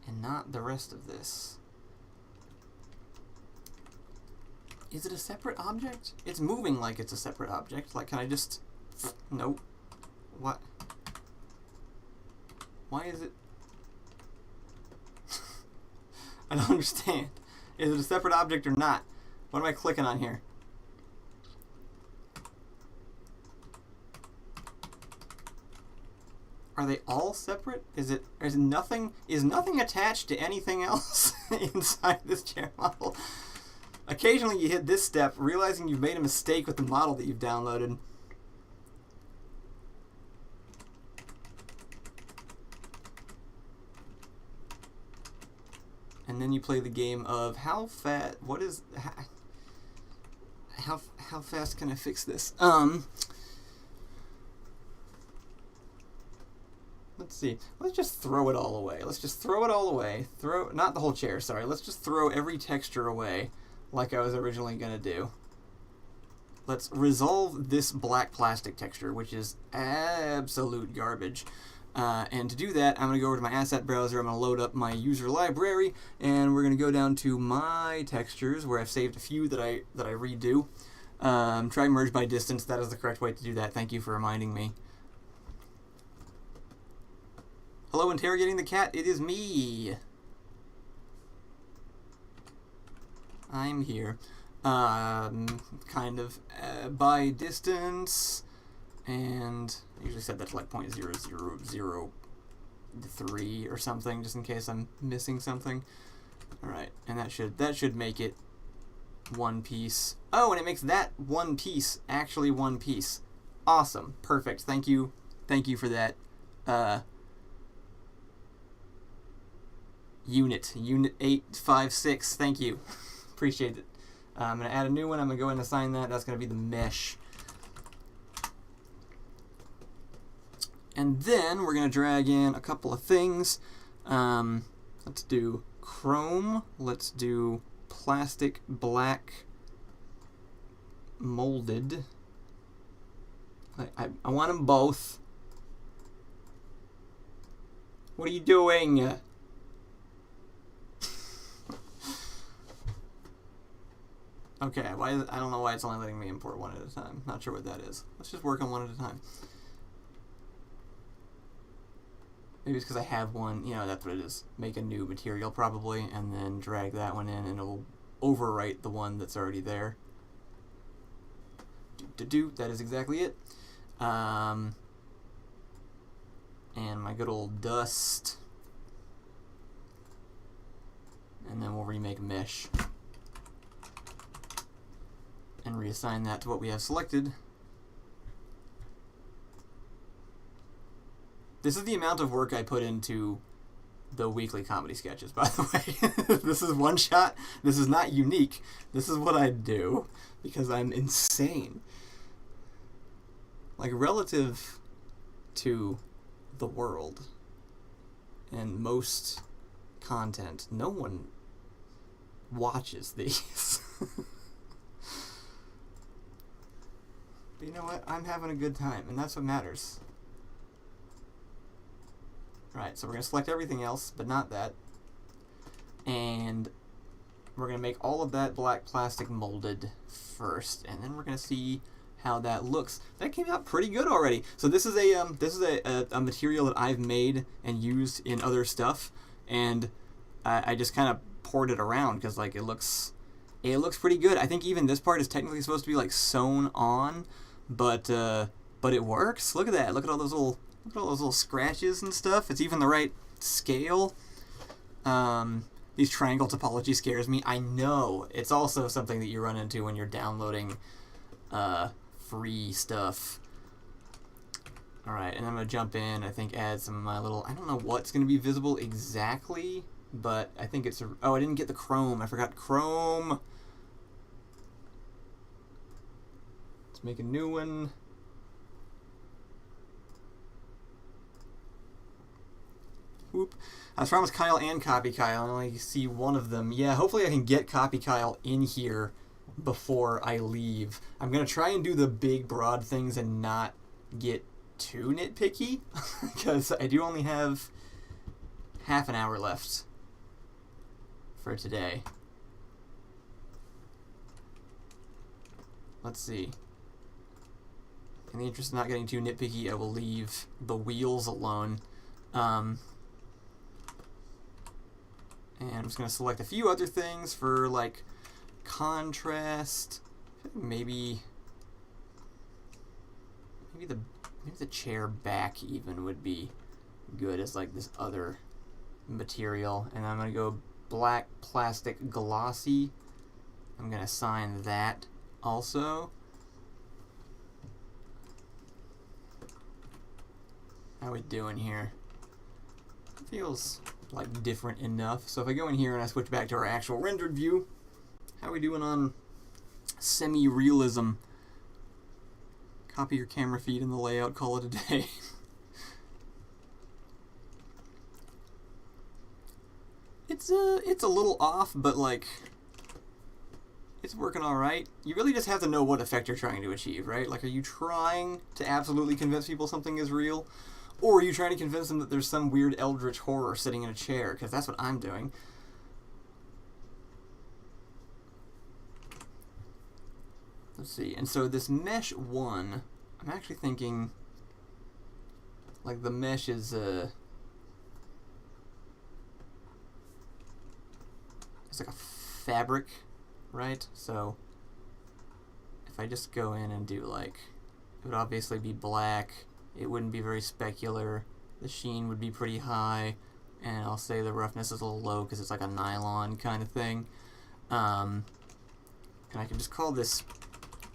and not the rest of this? Is it a separate object? It's moving like it's a separate object. Like, can I just... Nope. What? Why is it... I don't understand. Is it a separate object or not? What am I clicking on here? Are they all separate? Is nothing attached to anything else inside this chair model? Occasionally you hit this step, realizing you've made a mistake with the model that you've downloaded. And then you play the game of how fast, how fast can I fix this? Let's see. Let's just throw it all away. Let's just throw it all away. Not the whole chair, sorry. Let's just throw every texture away like I was originally going to do. Let's resolve this black plastic texture, which is absolute garbage. And to do that, I'm going to go over to my asset browser. I'm going to load up my user library, and we're going to go down to my textures, where I've saved a few that I redo. Try merge by distance. That is the correct way to do that. Thank you for reminding me. Hello, interrogating the cat. It is me. I'm here. Kind of by distance, and I usually set that to like 0.000 3 or something, just in case I'm missing something. All right, and that should make it one piece. Oh, and it makes that one piece actually one piece. Awesome, perfect. Thank you for that. Unit 856. Thank you. Appreciate it. I'm gonna add a new one. I'm gonna go ahead and assign that. That's gonna be the mesh. And then we're going to drag in a couple of things. Let's do chrome. Let's do plastic black molded. I want them both. What are you doing? Okay, I don't know why it's only letting me import one at a time. Not sure what that is. Let's just work on one at a time. Maybe it's because I have one, you know, that's what it is. Make a new material probably, and then drag that one in, and it'll overwrite the one that's already there. That is exactly it. And my good old dust. And then we'll remake mesh. And reassign that to what we have selected. This is the amount of work I put into the weekly comedy sketches, by the way. This is one shot. This is not unique. This is what I do because I'm insane. Like, relative to the world and most content, no one watches these. But you know what? I'm having a good time, and that's what matters. Right, so we're going to select everything else, but not that. And we're going to make all of that black plastic molded first, and then we're going to see how that looks. That came out pretty good already. So this is a material that I've made and used in other stuff, and I just kind of poured it around because like it looks pretty good. I think even this part is technically supposed to be like sewn on, but it works. Look at that. Look at all those little scratches and stuff. It's even the right scale. These triangle topology scares me. I know. It's also something that you run into when you're downloading free stuff. Alright, and I'm going to jump in, I think add some of my little... I don't know what's going to be visible exactly, but I think it's... Oh, I didn't get the chrome. I forgot chrome. Let's make a new one. Whoop. I was promised Kyle and CopyKyle. I only see one of them. Yeah, hopefully I can get CopyKyle in here before I leave. I'm going to try and do the big, broad things and not get too nitpicky, because I do only have half an hour left for today. Let's see. In the interest of not getting too nitpicky, I will leave the wheels alone. And I'm just going to select a few other things for, like, contrast. Maybe the chair back even would be good as, like, this other material. And I'm going to go black plastic glossy. I'm going to assign that also. How are we doing here? Feels like different enough. So if I go in here and I switch back to our actual rendered view, how are we doing on semi-realism? Copy your camera feed in the layout, call it a day. It's a little off, but like it's working all right. You really just have to know what effect you're trying to achieve, right? Like, are you trying to absolutely convince people something is real? Or are you trying to convince them that there's some weird eldritch horror sitting in a chair? Because that's what I'm doing. Let's see. And so this mesh one, I'm actually thinking, like, the mesh is it's like a fabric, right? So if I just go in and do, like, it would obviously be black. It wouldn't be very specular. the sheen would be pretty high, and I'll say the roughness is a little low because it's like a nylon kind of thing. And I can just call this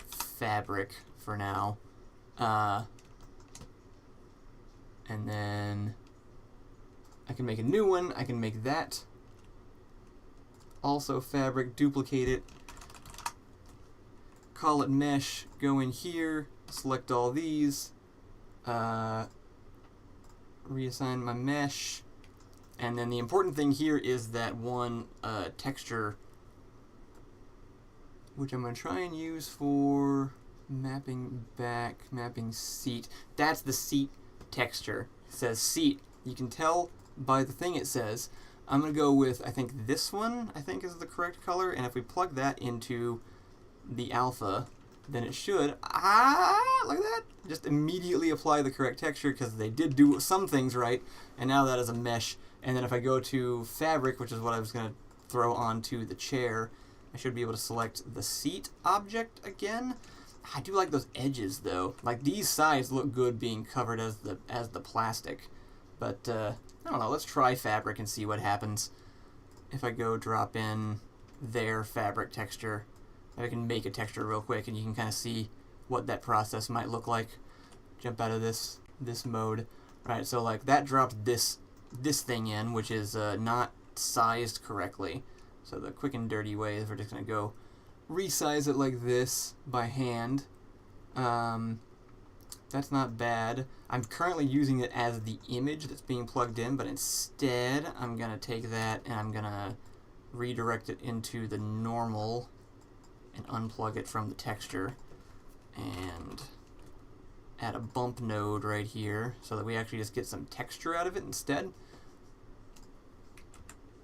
fabric for now. And then I can make a new one. I can make that also fabric, duplicate it, call it mesh, go in here, select all these, reassign my mesh, and then the important thing here is that one texture, which I'm going to try and use for mapping back, mapping seat. That's the seat texture. It says seat. You can tell by the thing it says. I'm going to go with, I think this one, I think is the correct color, and if we plug that into the alpha, then it should, look at that, just immediately apply the correct texture because they did do some things right, and now that is a mesh. And then if I go to fabric, which is what I was going to throw onto the chair, I should be able to select the seat object again. I do like those edges though. Like these sides look good being covered as the plastic. But I don't know, let's try fabric and see what happens. If I go drop in their fabric texture, I can make a texture real quick and you can kind of see what that process might look like. Jump out of this mode. Right, so like that dropped this thing in, which is not sized correctly. So the quick and dirty way is we're just going to go resize it like this by hand. That's not bad. I'm currently using it as the image that's being plugged in, but instead I'm going to take that and I'm going to redirect it into the normal and unplug it from the texture and add a bump node right here so that we actually just get some texture out of it instead.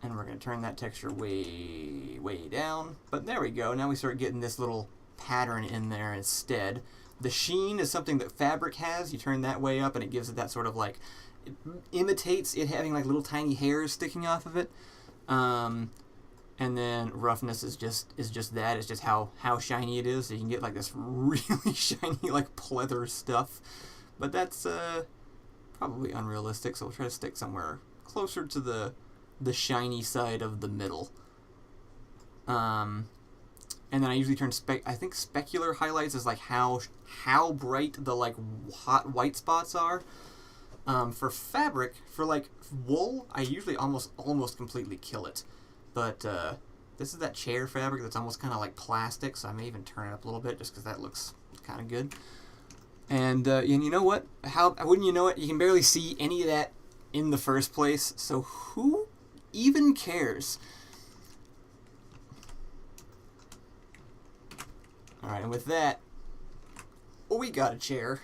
And we're going to turn that texture way, way down. But there we go. Now we start getting this little pattern in there instead. The sheen is something that fabric has. You turn that way up and it gives it that sort of like, it imitates it having like little tiny hairs sticking off of it. And then roughness is just that. It's just how shiny it is. So you can get like this really shiny like pleather stuff. But that's probably unrealistic. So we'll try to stick somewhere closer to the shiny side of the middle. And then I usually turn I think specular highlights is like how bright the like hot white spots are. For fabric, for like wool, I usually almost completely kill it. But this is that chair fabric that's almost kind of like plastic, so I may even turn it up a little bit just because that looks kind of good. And you know what? How wouldn't you know it? You can barely see any of that in the first place. So who even cares? All right, and with that, we got a chair.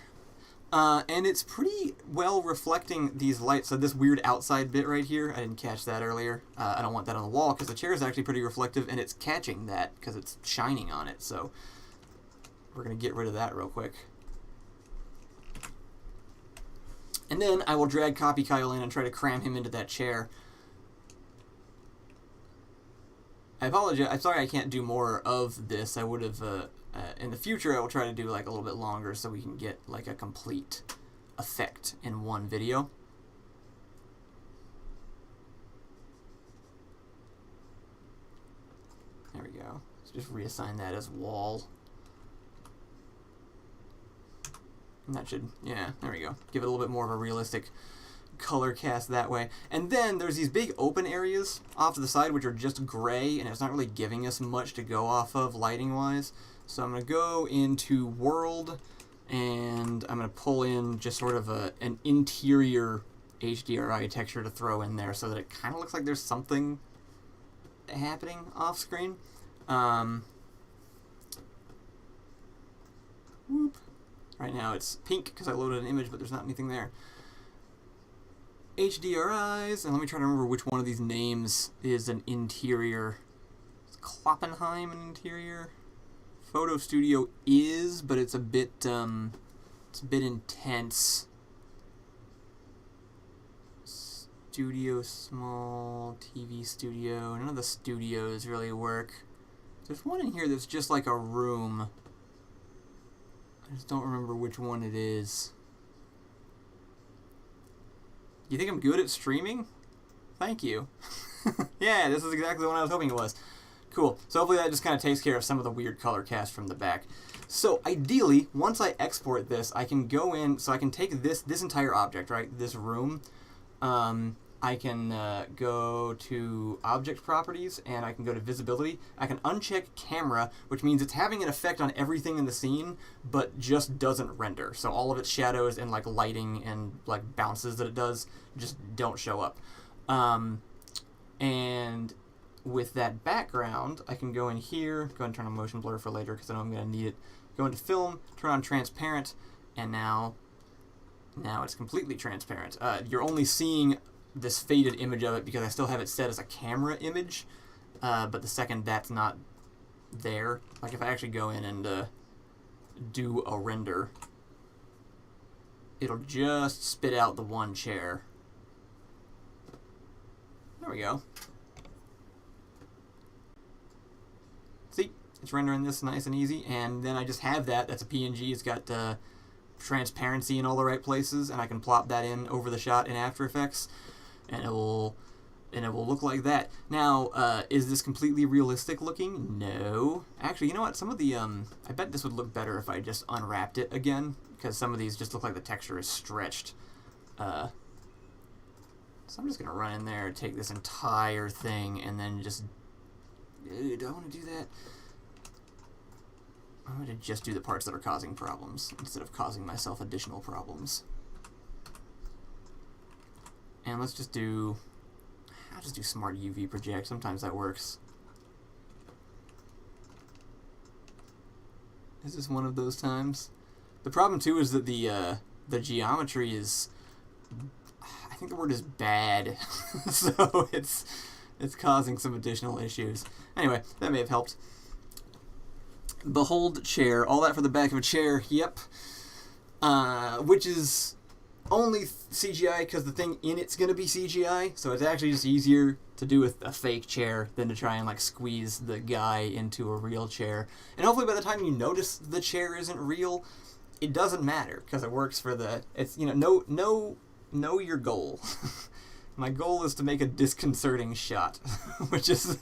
And it's pretty well reflecting these lights. So this weird outside bit right here, I didn't catch that earlier. I don't want that on the wall because the chair is actually pretty reflective and it's catching that because it's shining on it. So we're going to get rid of that real quick. And then I will drag CopyKyle in and try to cram him into that chair. I apologize. I'm sorry I can't do more of this. I would have... in the future, I will try to do like a little bit longer so we can get like a complete effect in one video. There we go. Let's just reassign that as wall. And that should, yeah, there we go. Give it a little bit more of a realistic color cast that way. And then there's these big open areas off to the side which are just gray and it's not really giving us much to go off of lighting wise. So I'm going to go into world and I'm going to pull in just sort of an interior HDRI texture to throw in there so that it kind of looks like there's something happening off screen. Whoop. Right now it's pink because I loaded an image but there's not anything there. HDRIs, and let me try to remember which one of these names is an interior. Is Kloppenheim an interior? Photo Studio is, but it's a bit intense. Studio small, TV studio. None of the studios really work. There's one in here that's just like a room. I just don't remember which one it is. You think I'm good at streaming? Thank you. Yeah, this is exactly the one I was hoping it was. Cool. So hopefully that just kind of takes care of some of the weird color cast from the back. So ideally, once I export this, I can go in, so I can take this entire object, right, this room. I can go to object properties, and I can go to visibility. I can uncheck camera, which means it's having an effect on everything in the scene, but just doesn't render. So all of its shadows and like lighting and like bounces that it does just don't show up. And with that background, I can go in here, go ahead and turn on motion blur for later because I know I'm going to need it. Go into film, turn on transparent, and now it's completely transparent. You're only seeing this faded image of it because I still have it set as a camera image, but the second that's not there, like if I actually go in and do a render, it'll just spit out the one chair. There we go. See, it's rendering this nice and easy, and then I just have that. That's a PNG. It's got transparency in all the right places, and I can plop that in over the shot in After Effects, and it will look like that. Now, is this completely realistic looking? No. Actually, you know what? Some of the I bet this would look better if I just unwrapped it again, because some of these just look like the texture is stretched. So I'm just going to run in there and take this entire thing and then just... do I want to do that? I'm going to just do the parts that are causing problems instead of causing myself additional problems. And let's just do... I'll just do Smart UV Project. Sometimes that works. Is this one of those times? The problem, too, is that the geometry is... I think the word is bad, so it's causing some additional issues. Anyway, that may have helped. Behold chair, all that for the back of a chair, yep. Which is only CGI because the thing in it's going to be CGI, so it's actually just easier to do with a fake chair than to try and like squeeze the guy into a real chair. And hopefully by the time you notice the chair isn't real, it doesn't matter because it works for the... It's, you know, know your goal. My goal is to make a disconcerting shot, which is...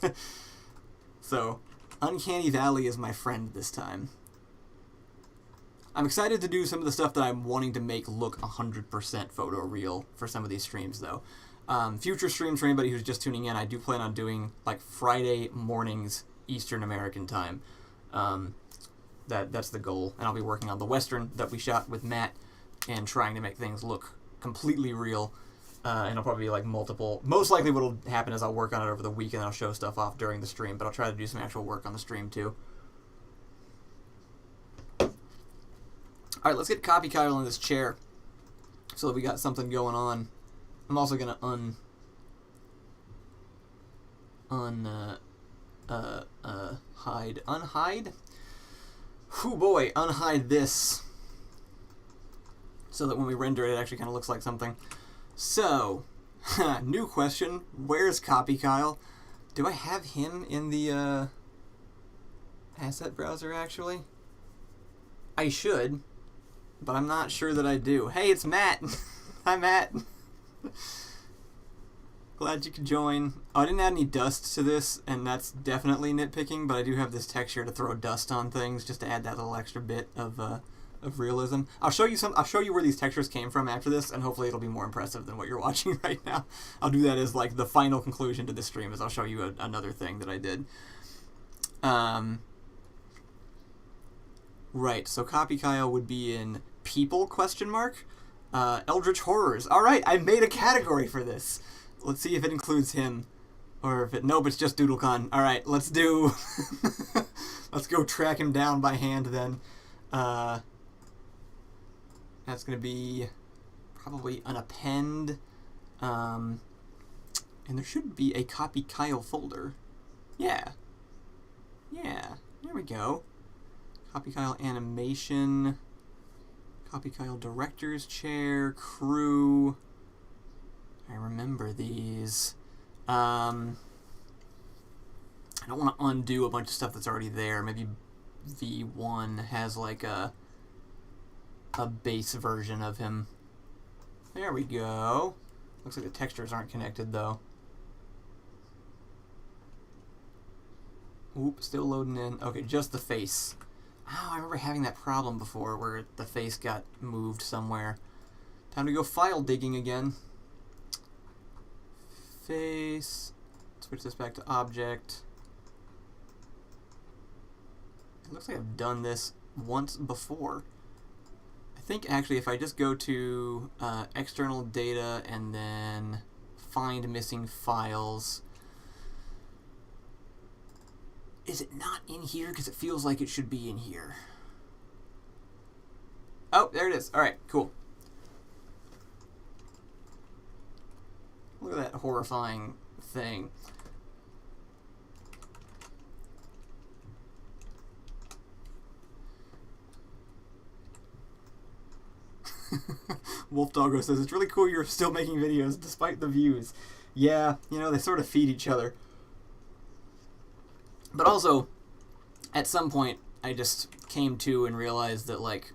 So, Uncanny Valley is my friend this time. I'm excited to do some of the stuff that I'm wanting to make look 100% photoreal for some of these streams, though. Future streams, for anybody who's just tuning in, I do plan on doing, like, Friday mornings Eastern American time. That's the goal, and I'll be working on the Western that we shot with Matt and trying to make things look completely real, and it'll probably be like multiple. Most likely what will happen is I'll work on it over the week and I'll show stuff off during the stream, but I'll try to do some actual work on the stream too. Alright, let's get CopyKyle in this chair so that we got something going on. I'm also going to unhide? Whew boy, unhide this. So that when we render it, it actually kind of looks like something. So, new question. Where's CopyKyle? Do I have him in the asset browser, actually? I should, but I'm not sure that I do. Hey, it's Matt. Hi, Matt. Glad you could join. Oh, I didn't add any dust to this, and that's definitely nitpicking, but I do have this texture to throw dust on things just to add that little extra bit of realism. I'll show you where these textures came from after this, and hopefully it'll be more impressive than what you're watching right now. I'll do that as like the final conclusion to this stream, as I'll show you another thing that I did. Right, so CopyKyle would be in people, ? Eldritch Horrors. Alright, I made a category for this. Let's see if it includes him. Or if it... Nope, it's just DoodleCon. Alright, let's do... Let's go track him down by hand then. That's going to be probably an append. And there should be a CopyKyle folder. Yeah. Yeah. There we go. CopyKyle animation. CopyKyle director's chair. Crew. I remember these. I don't want to undo a bunch of stuff that's already there. Maybe V1 has like a base version of him. There we go. Looks like the textures aren't connected though. Oop, still loading in. Okay, just the face. Oh, I remember having that problem before where the face got moved somewhere. Time to go file digging again. Face. Switch this back to object. It looks like I've done this once before. I think actually if I just go to external data and then find missing files. Is it not in here? Because it feels like it should be in here. Oh, there it is. Alright, cool. Look at that horrifying thing. Wolf Doggo says, it's really cool you're still making videos despite the views. Yeah, you know, they sort of feed each other. But also, at some point, I just came to and realized that, like,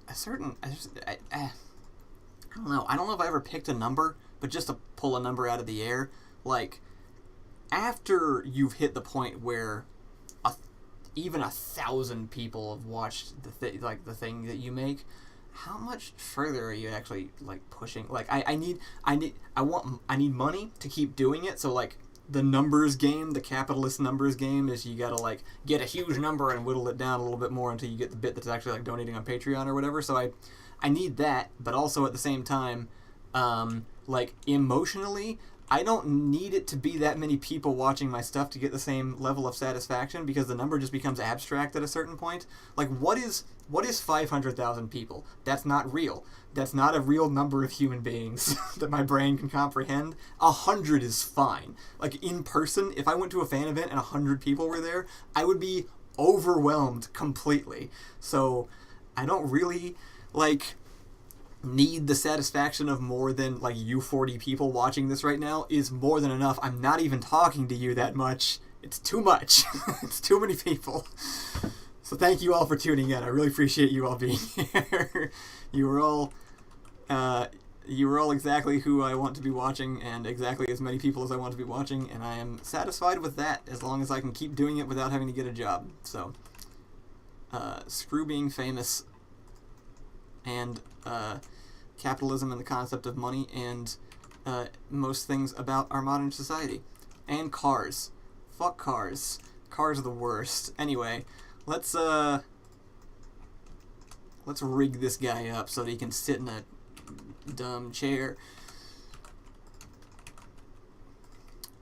I don't know. I don't know if I ever picked a number, but just to pull a number out of the air, like, after you've hit the point where even 1,000 people have watched the thing that you make, how much further are you actually, like, pushing? Like, I need money to keep doing it, so, like, the numbers game, the capitalist numbers game, is you gotta, like, get a huge number and whittle it down a little bit more until you get the bit that's actually, like, donating on Patreon or whatever. So I need that, but also at the same time, like, emotionally, I don't need it to be that many people watching my stuff to get the same level of satisfaction, because the number just becomes abstract at a certain point. Like, what is 500,000 people? That's not real. That's not a real number of human beings that my brain can comprehend. 100 is fine. Like, in person, if I went to a fan event and 100 people were there, I would be overwhelmed completely. So I don't really, like, need the satisfaction of more than, like, you 40 people watching this right now is more than enough. I'm not even talking to you that much. It's too much. It's too many people. So thank you all for tuning in. I really appreciate you all being here. You were all exactly who I want to be watching, and exactly as many people as I want to be watching, and I am satisfied with that as long as I can keep doing it without having to get a job. So, screw being famous, and capitalism and the concept of money, and most things about our modern society. And cars. Fuck cars. Cars are the worst. Anyway, let's rig this guy up so that he can sit in a dumb chair.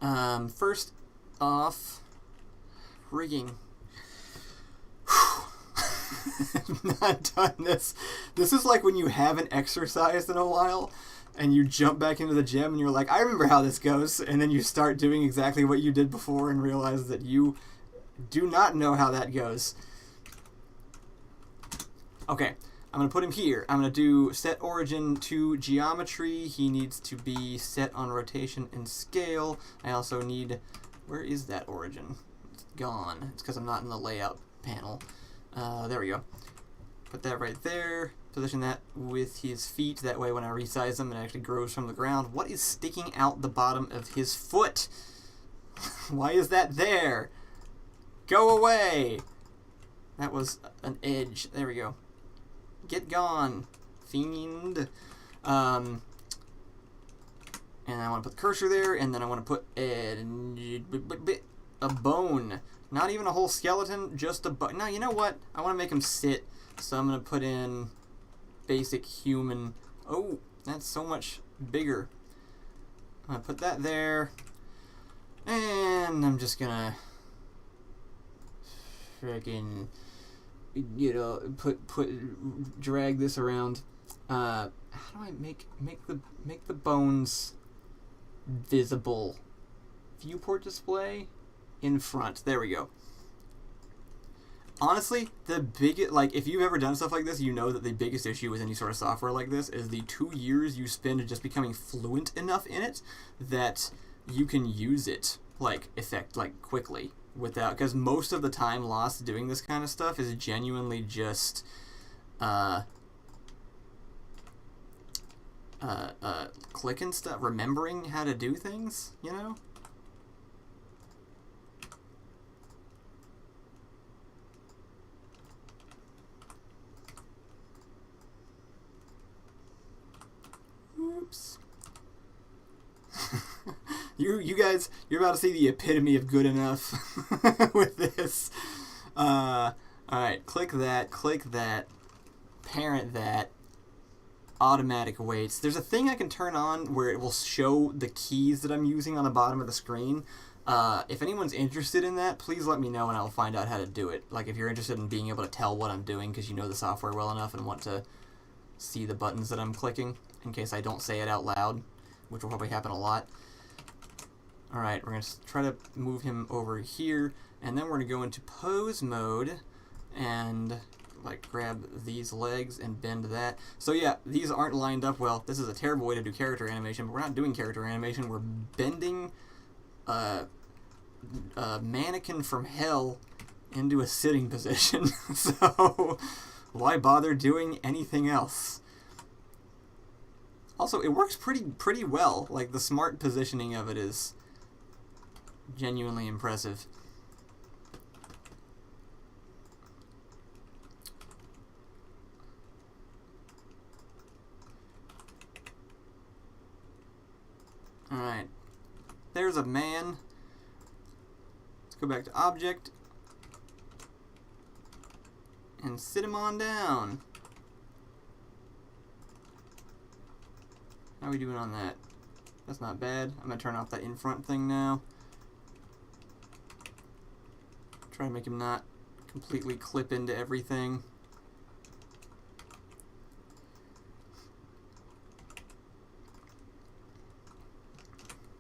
First off, rigging. I've not done this. This is like when you haven't exercised in a while and you jump back into the gym and you're like, I remember how this goes, and then you start doing exactly what you did before and realize that you do not know how that goes. Okay, I'm going to put him here. I'm going to do set origin to geometry. He needs to be set on rotation and scale. I also need... Where is that origin? It's gone. It's because I'm not in the layout panel. There we go. Put that right there. Position that with his feet. That way when I resize them, it actually grows from the ground. What is sticking out the bottom of his foot? Why is that there? Go away! That was an edge. There we go. Get gone, fiend. And I want to put the cursor there, and then I want to put a bone. Not even a whole skeleton, just a bone. No, you know what? I want to make him sit, so I'm going to put in basic human. Oh, that's so much bigger. I'm going to put that there, and I'm just going to freaking, you know, drag this around. How do I make the bones visible? Viewport display in front. There we go. Honestly, the biggest, like, if you've ever done stuff like this, you know that the biggest issue with any sort of software like this is the 2 years you spend just becoming fluent enough in it that you can use it, like, quickly without, because most of the time lost doing this kind of stuff is genuinely just clicking stuff, remembering how to do things, you know? Oops. You guys, you're about to see the epitome of good enough with this. Alright, click that, parent that, automatic weights. There's a thing I can turn on where it will show the keys that I'm using on the bottom of the screen. If anyone's interested in that, please let me know and I'll find out how to do it. Like if you're interested in being able to tell what I'm doing because you know the software well enough and want to see the buttons that I'm clicking in case I don't say it out loud, which will probably happen a lot. Alright, we're going to try to move him over here, and then we're going to go into pose mode and like grab these legs and bend that. So yeah, these aren't lined up well. This is a terrible way to do character animation, but we're not doing character animation. We're bending a mannequin from hell into a sitting position. So why bother doing anything else? Also, it works pretty well. Like the smart positioning of it is genuinely impressive. Alright, there's a man. Let's go back to object and sit him on down. How are we doing on that? That's not bad. I'm going to turn off that in front thing now. Try to make him not completely clip into everything.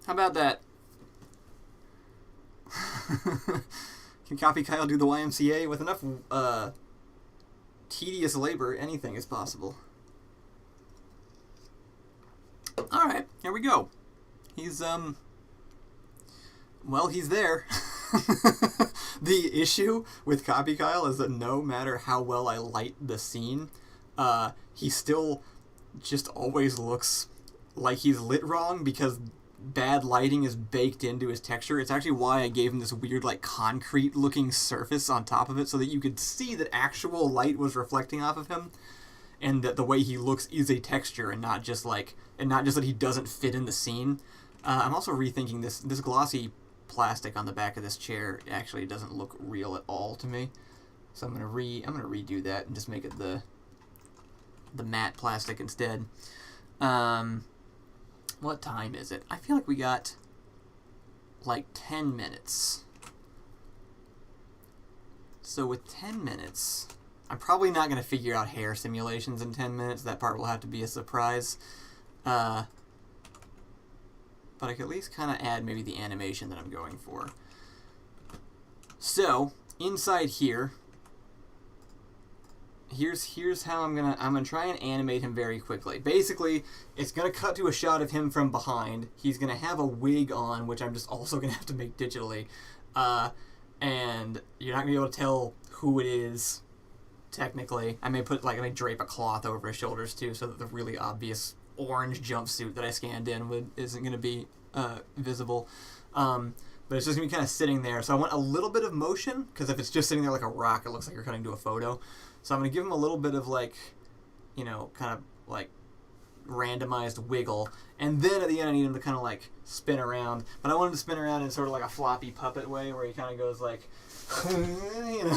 How about that? Can CopyKyle do the YMCA? With enough tedious labor, anything is possible. Alright, here we go. He's, well, he's there. The issue with CopyKyle is that no matter how well I light the scene, he still just always looks like he's lit wrong because bad lighting is baked into his texture. It's actually why I gave him this weird, like, concrete-looking surface on top of it so that you could see that actual light was reflecting off of him and that the way he looks is a texture and not just, like, and not just that he doesn't fit in the scene. I'm also rethinking this glossy plastic on the back of this chair actually doesn't look real at all to me. So I'm gonna redo that and just make it the matte plastic instead. What time is it? I feel like we got like 10 minutes. So with 10 minutes, I'm probably not going to figure out hair simulations in 10 minutes. That part will have to be a surprise. But I can at least kind of add maybe the animation that I'm going for. So, inside here, here's how I'm gonna try and animate him very quickly. Basically, it's gonna cut to a shot of him from behind. He's gonna have a wig on, which I'm just also gonna have to make digitally, and you're not gonna be able to tell who it is. Technically, I may drape a cloth over his shoulders too, so that the really obvious orange jumpsuit that I scanned in isn't gonna be visible. But it's just gonna be kind of sitting there. So I want a little bit of motion, because if it's just sitting there like a rock, it looks like you're cutting to a photo. So I'm going to give him a little bit of, like, you know, kind of, like, randomized wiggle. And then at the end I need him to kind of, like, spin around. But I want him to spin around in sort of like a floppy puppet way where he kind of goes, like, you know,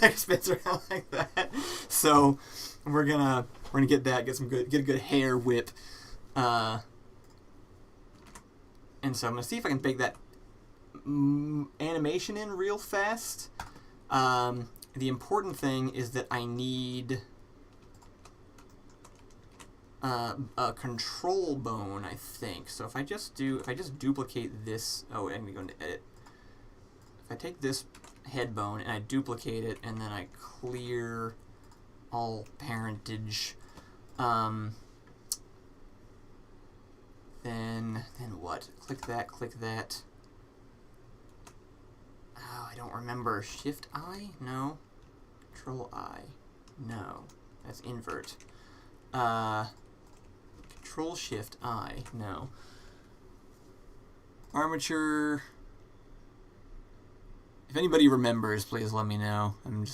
like spins around like that. So we're gonna get that, get a good hair whip. And so I'm going to see if I can bake that animation in real fast. The important thing is that I need a control bone, I think. So if I just duplicate this, I'm gonna go into edit. If I take this head bone and I duplicate it and then I clear all parentage, then what? Click that. Oh, I don't remember. Shift I? No. Control I? No. That's invert. Control Control Shift I. No. Armature. If anybody remembers, please let me know. I'm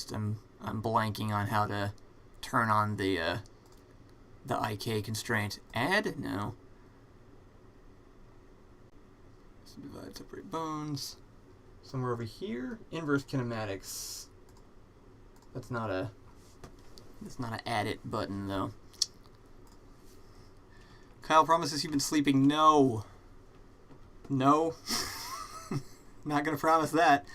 blanking on how to turn on the IK constraint. Add? No. Subdivide, separate bones. Somewhere over here. Inverse kinematics. That's not an add it button though. Kyle promises you've been sleeping. No. No. Not gonna promise that.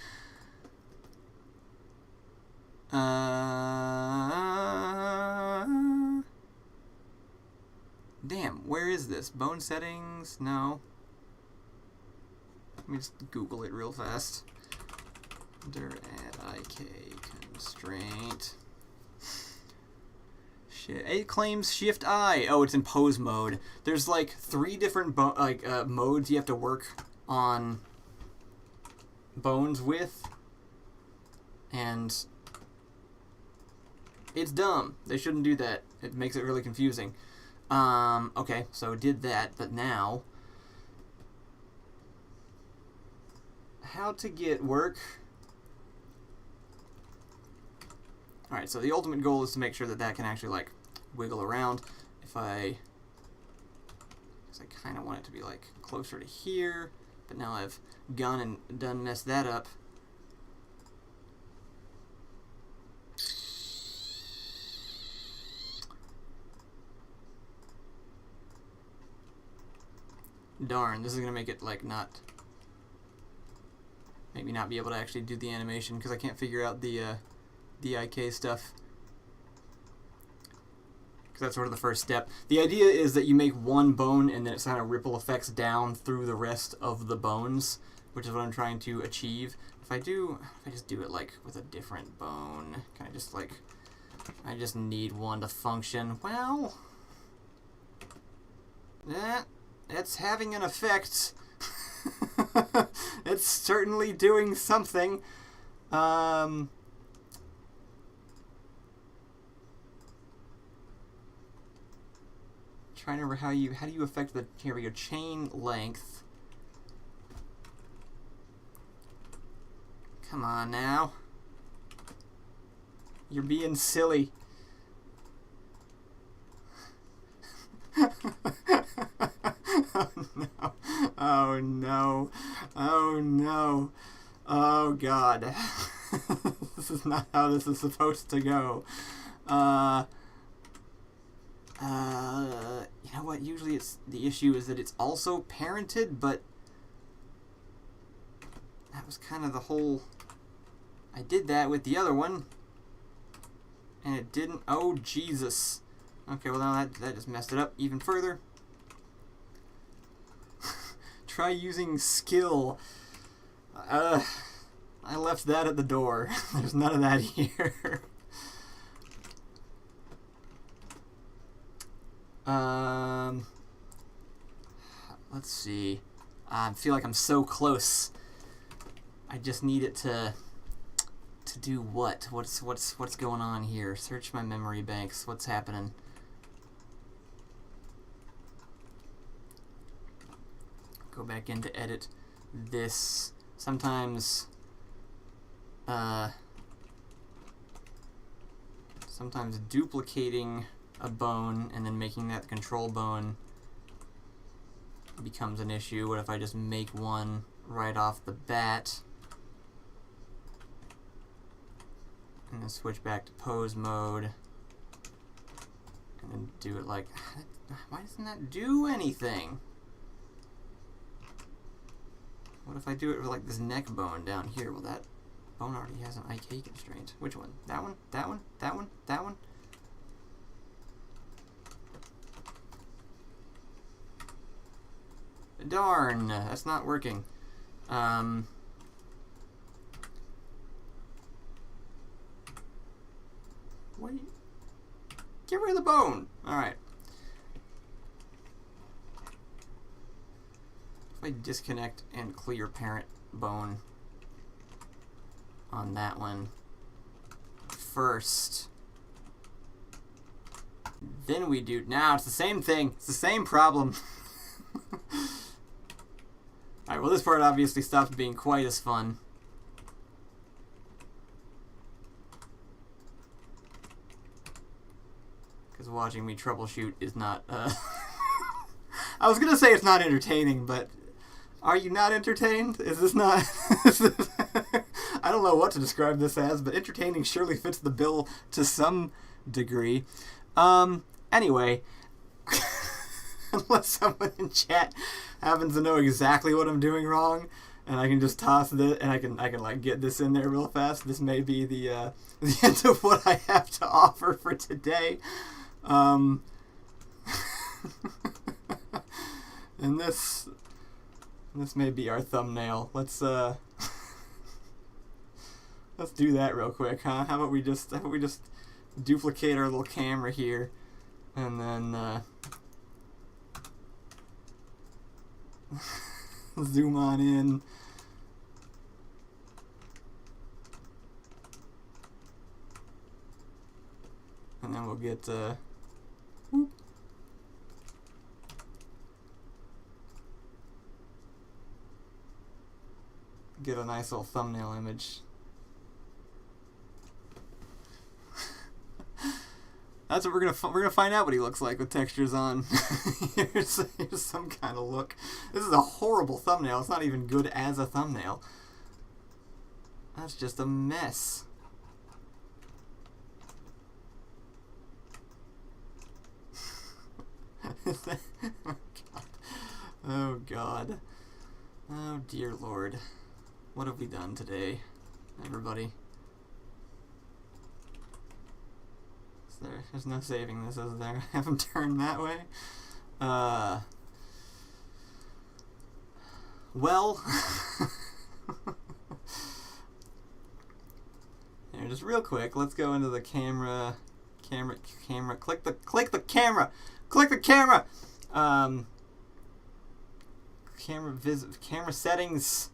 Damn, where is this? Bone settings? No. Let me just Google it real fast. Under add IK constraint. Shit. It claims Shift I. Oh, it's in pose mode. There's like 3 different modes you have to work on bones with, and it's dumb. They shouldn't do that. It makes it really confusing. Okay, so did that, but now how to get work. Alright, so the ultimate goal is to make sure that that can actually like wiggle around. Because I kind of want it to be like closer to here, but now I've gone and done messed that up. Darn, this is gonna make it like make me not be able to actually do the animation because I can't figure out the IK stuff. Because that's sort of the first step. The idea is that you make one bone and then it's kind of ripple effects down through the rest of the bones, which is what I'm trying to achieve. If I just do it like with a different bone, kind of just like, I just need one to function. Well, it's having an effect. It's certainly doing something. Trying to remember how do you affect the, here we go, chain length. Come on now. You're being silly. Oh no. Oh no. Oh no. Oh god. This is not how this is supposed to go. You know what? Usually the issue is that it's also parented, but that was kind of the whole. I did that with the other one, and it didn't. Oh Jesus. Okay, well now that just messed it up even further. Try using skill. I left that at the door. There's none of that here. Let's see. I feel like I'm so close. I just need it to do what? What's going on here? Search my memory banks. What's happening? Go back in to edit this. Sometimes duplicating a bone and then making that the control bone becomes an issue. What if I just make one right off the bat and then switch back to pose mode and then do it like, why doesn't that do anything? What if I do it with like this neck bone down here? Well, that bone already has an IK constraint. Which one? That one? That one? That one? That one? Darn, that's not working. Wait. Get rid of the bone. Alright. If I disconnect and clear parent bone on that one first, Then we do... Now it's the same thing. It's the same problem. Alright, well this part obviously stops being quite as fun. Because watching me troubleshoot is not... I was going to say it's not entertaining, but... Are you not entertained? Is this not... I don't know what to describe this as, but entertaining surely fits the bill to some degree. Anyway, unless someone in chat happens to know exactly what I'm doing wrong, and I can just toss it, and I can like get this in there real fast. This may be the end of what I have to offer for today. And this may be our thumbnail. Let's do that real quick, huh? How about we just duplicate our little camera here, and then zoom on in. And then we'll get get a nice little thumbnail image. That's what we're gonna find out what he looks like with textures on. here's some kind of look. This is a horrible thumbnail. It's not even good as a thumbnail. That's just a mess. Oh God. Oh dear Lord. What have we done today, everybody? There's no saving this, is there? I have them turned that way. Well, here, just real quick, let's go into the camera. Click the camera. Click the camera. Camera settings.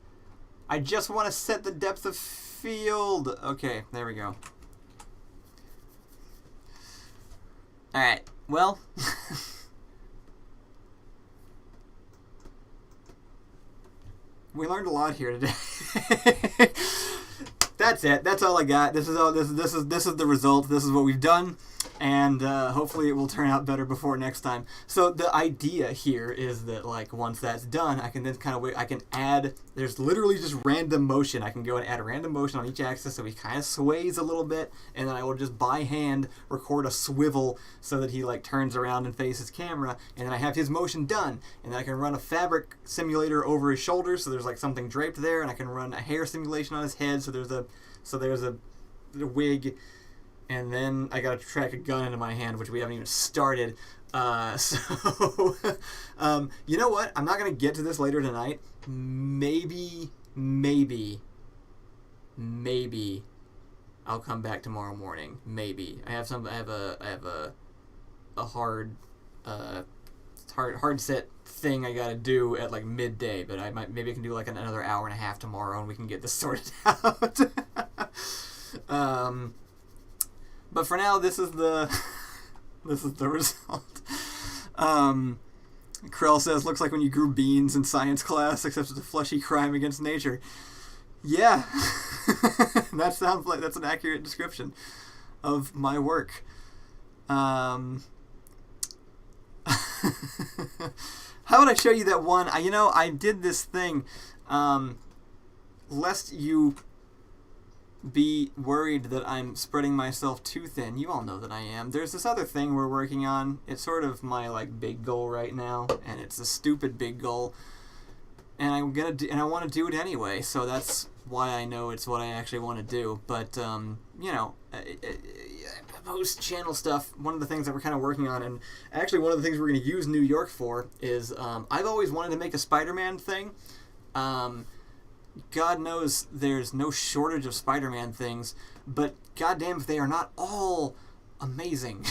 I just want to set the depth of field. Okay, there we go. Alright, well, we learned a lot here today. That's it. That's all I got. This is the result. This is what we've done, and hopefully it will turn out better before next time. So the idea here is that like once that's done, I can then kind of I can add. There's literally just random motion. I can go and add a random motion on each axis so he kind of sways a little bit, and then I will just by hand record a swivel so that he like turns around and faces camera, and then I have his motion done, and then I can run a fabric simulator over his shoulders so there's like something draped there, and I can run a hair simulation on his head so there's a wig. And then I gotta track a gun into my hand, which we haven't even started. So, you know what? I'm not gonna get to this later tonight. Maybe I'll come back tomorrow morning. Maybe I have a hard set thing I gotta do at like midday. But maybe I can do like another hour and a half tomorrow, and we can get this sorted out. But for now, this is the result. Krell says, looks like when you grew beans in science class, except it's a fleshy crime against nature. Yeah, that sounds like that's an accurate description of my work. How would I show you that one? I did this thing, lest you be worried that I'm spreading myself too thin. You all know that I am. There's this other thing we're working on. It's sort of my like big goal right now, and it's a stupid big goal, and I want to do it anyway. So that's why I know it's what I actually want to do. But post channel stuff. One of the things that we're kind of working on, and actually one of the things we're going to use New York for, is I've always wanted to make a Spider-Man thing. God knows there's no shortage of Spider-Man things, but goddamn if they are not all amazing.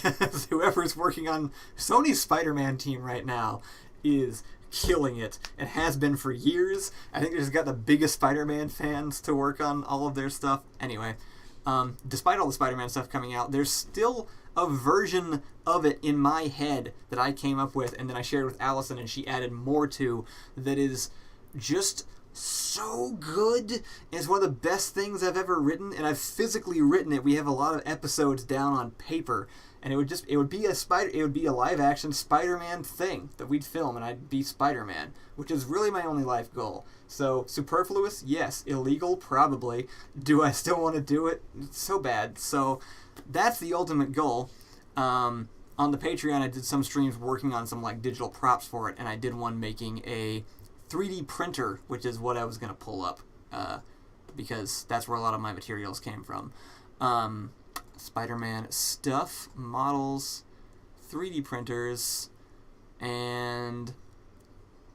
Because whoever's working on Sony's Spider-Man team right now is killing it, and has been for years. I think they just got the biggest Spider-Man fans to work on all of their stuff. Anyway, despite all the Spider-Man stuff coming out, there's still a version of it in my head that I came up with, and then I shared with Allison, and she added more to, that is just so good. It's one of the best things I've ever written, and I've physically written it. We have a lot of episodes down on paper, and it would be a live action Spider-Man thing that we'd film, and I'd be Spider-Man, which is really my only life goal. So superfluous, yes. Illegal, probably. Do I still want to do it? So bad. So that's the ultimate goal. On the Patreon, I did some streams working on some like digital props for it, and I did one making a 3D printer, which is what I was going to pull up, because that's where a lot of my materials came from. Spider-Man stuff, models, 3D printers, and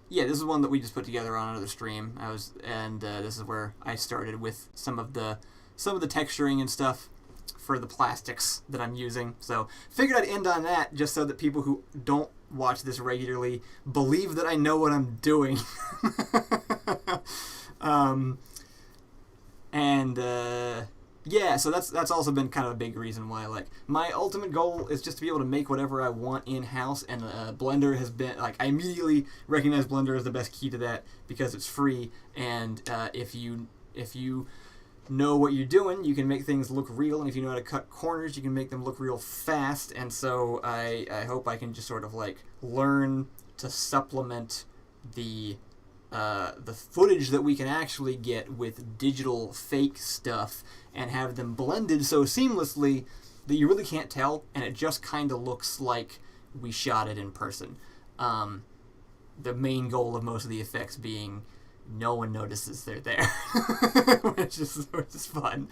yeah, this is one that we just put together on another stream. This is where I started with some of the texturing and stuff for the plastics that I'm using. So figured I'd end on that just so that people who don't watch this regularly believe that I know what I'm doing. Yeah, so that's also been kind of a big reason why, like, my ultimate goal is just to be able to make whatever I want in-house, and Blender has been, like, I immediately recognize Blender as the best key to that because it's free, and if you know what you're doing, you can make things look real, and if you know how to cut corners, you can make them look real fast, and so I hope I can just sort of, like, learn to supplement the footage that we can actually get with digital fake stuff and have them blended so seamlessly that you really can't tell, and it just kind of looks like we shot it in person. The main goal of most of the effects being no one notices they're there, which is fun.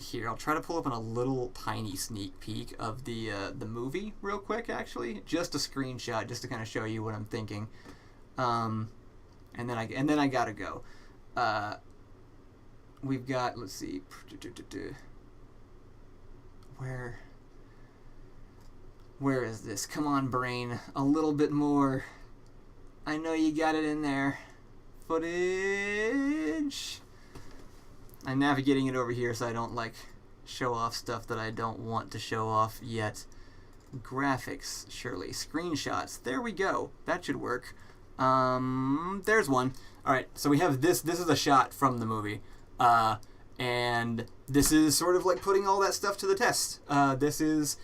Here, I'll try to pull up on a little tiny sneak peek of the movie real quick, actually. Just a screenshot, just to kind of show you what I'm thinking. And then I gotta go. We've got, let's see, where is this? Come on, brain, a little bit more. I know you got it in there. Footage. I'm navigating it over here so I don't, like, show off stuff that I don't want to show off yet. Graphics, surely. Screenshots. There we go. That should work. There's one. Alright, so we have this. This is a shot from the movie. And this is sort of like putting all that stuff to the test. This is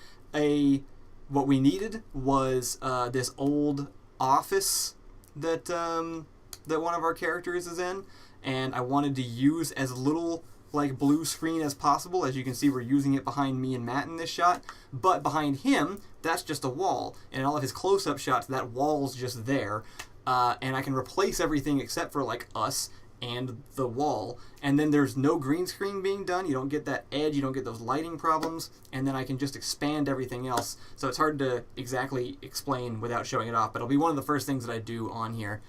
what we needed was this old office that one of our characters is in, and I wanted to use as little like blue screen as possible. As you can see, we're using it behind me and Matt in this shot, but behind him, that's just a wall, and in all of his close-up shots, that wall's just there, and I can replace everything except for like us and the wall, and then there's no green screen being done. You don't get that edge, you don't get those lighting problems, and then I can just expand everything else. So it's hard to exactly explain without showing it off, but it'll be one of the first things that I do on here.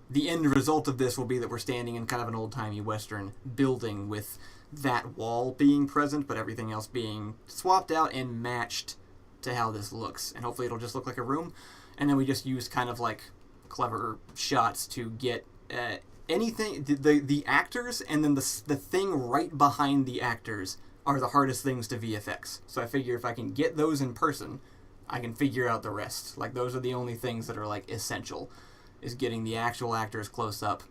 The end result of this will be that we're standing in kind of an old-timey Western building with that wall being present, but everything else being swapped out and matched to how this looks. And hopefully it'll just look like a room. And then we just use kind of like clever shots to get anything, the actors, and then the thing right behind the actors are the hardest things to VFX. So I figure if I can get those in person, I can figure out the rest. Like, those are the only things that are like essential, is getting the actual actors close up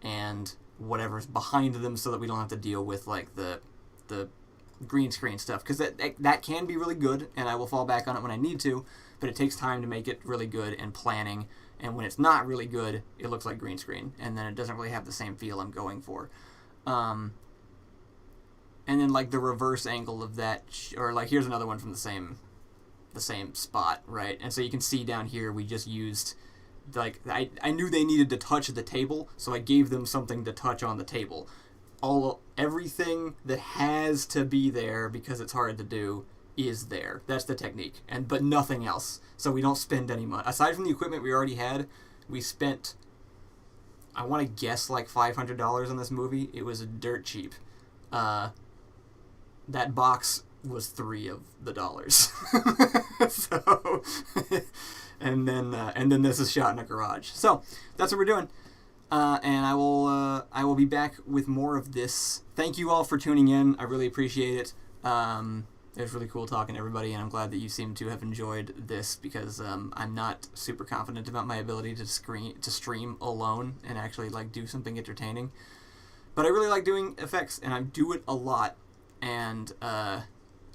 and whatever's behind them, so that we don't have to deal with like the green screen stuff, because that can be really good, and I will fall back on it when I need to, but it takes time to make it really good and planning. And when it's not really good, it looks like green screen, and then it doesn't really have the same feel I'm going for. And then like the reverse angle of that, or like here's another one from the same spot, right? And so you can see down here we just used, like, I knew they needed to touch the table, so I gave them something to touch on the table. Everything that has to be there because it's hard to do is there. That's the technique, but nothing else. So we don't spend any money. Aside from the equipment we already had, we spent, I want to guess, like $500 on this movie. It was dirt cheap. That box was $3 of the dollars. So, and then this is shot in a garage. So that's what we're doing. And I will be back with more of this. Thank you all for tuning in. I really appreciate it. It was really cool talking to everybody, and I'm glad that you seem to have enjoyed this because I'm not super confident about my ability to stream alone and actually like do something entertaining. But I really like doing effects, and I do it a lot. And I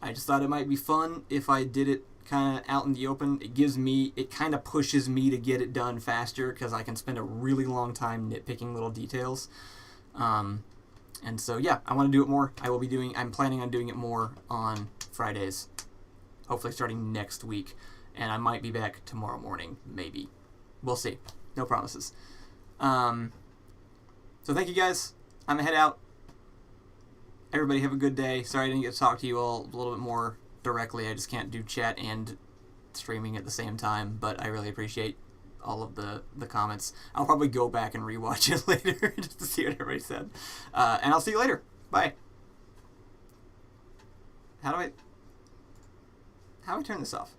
just thought it might be fun if I did it kind of out in the open. It kind of pushes me to get it done faster because I can spend a really long time nitpicking little details. And so yeah, I want to do it more. I'm planning on doing it more on Fridays, hopefully starting next week, and I might be back tomorrow morning, maybe. We'll see. No promises. So thank you guys. I'm gonna head out. Everybody have a good day. Sorry I didn't get to talk to you all a little bit more directly. I just can't do chat and streaming at the same time, but I really appreciate all of the comments. I'll probably go back and rewatch it later just to see what everybody said. And I'll see you later. Bye. How do I turn this off?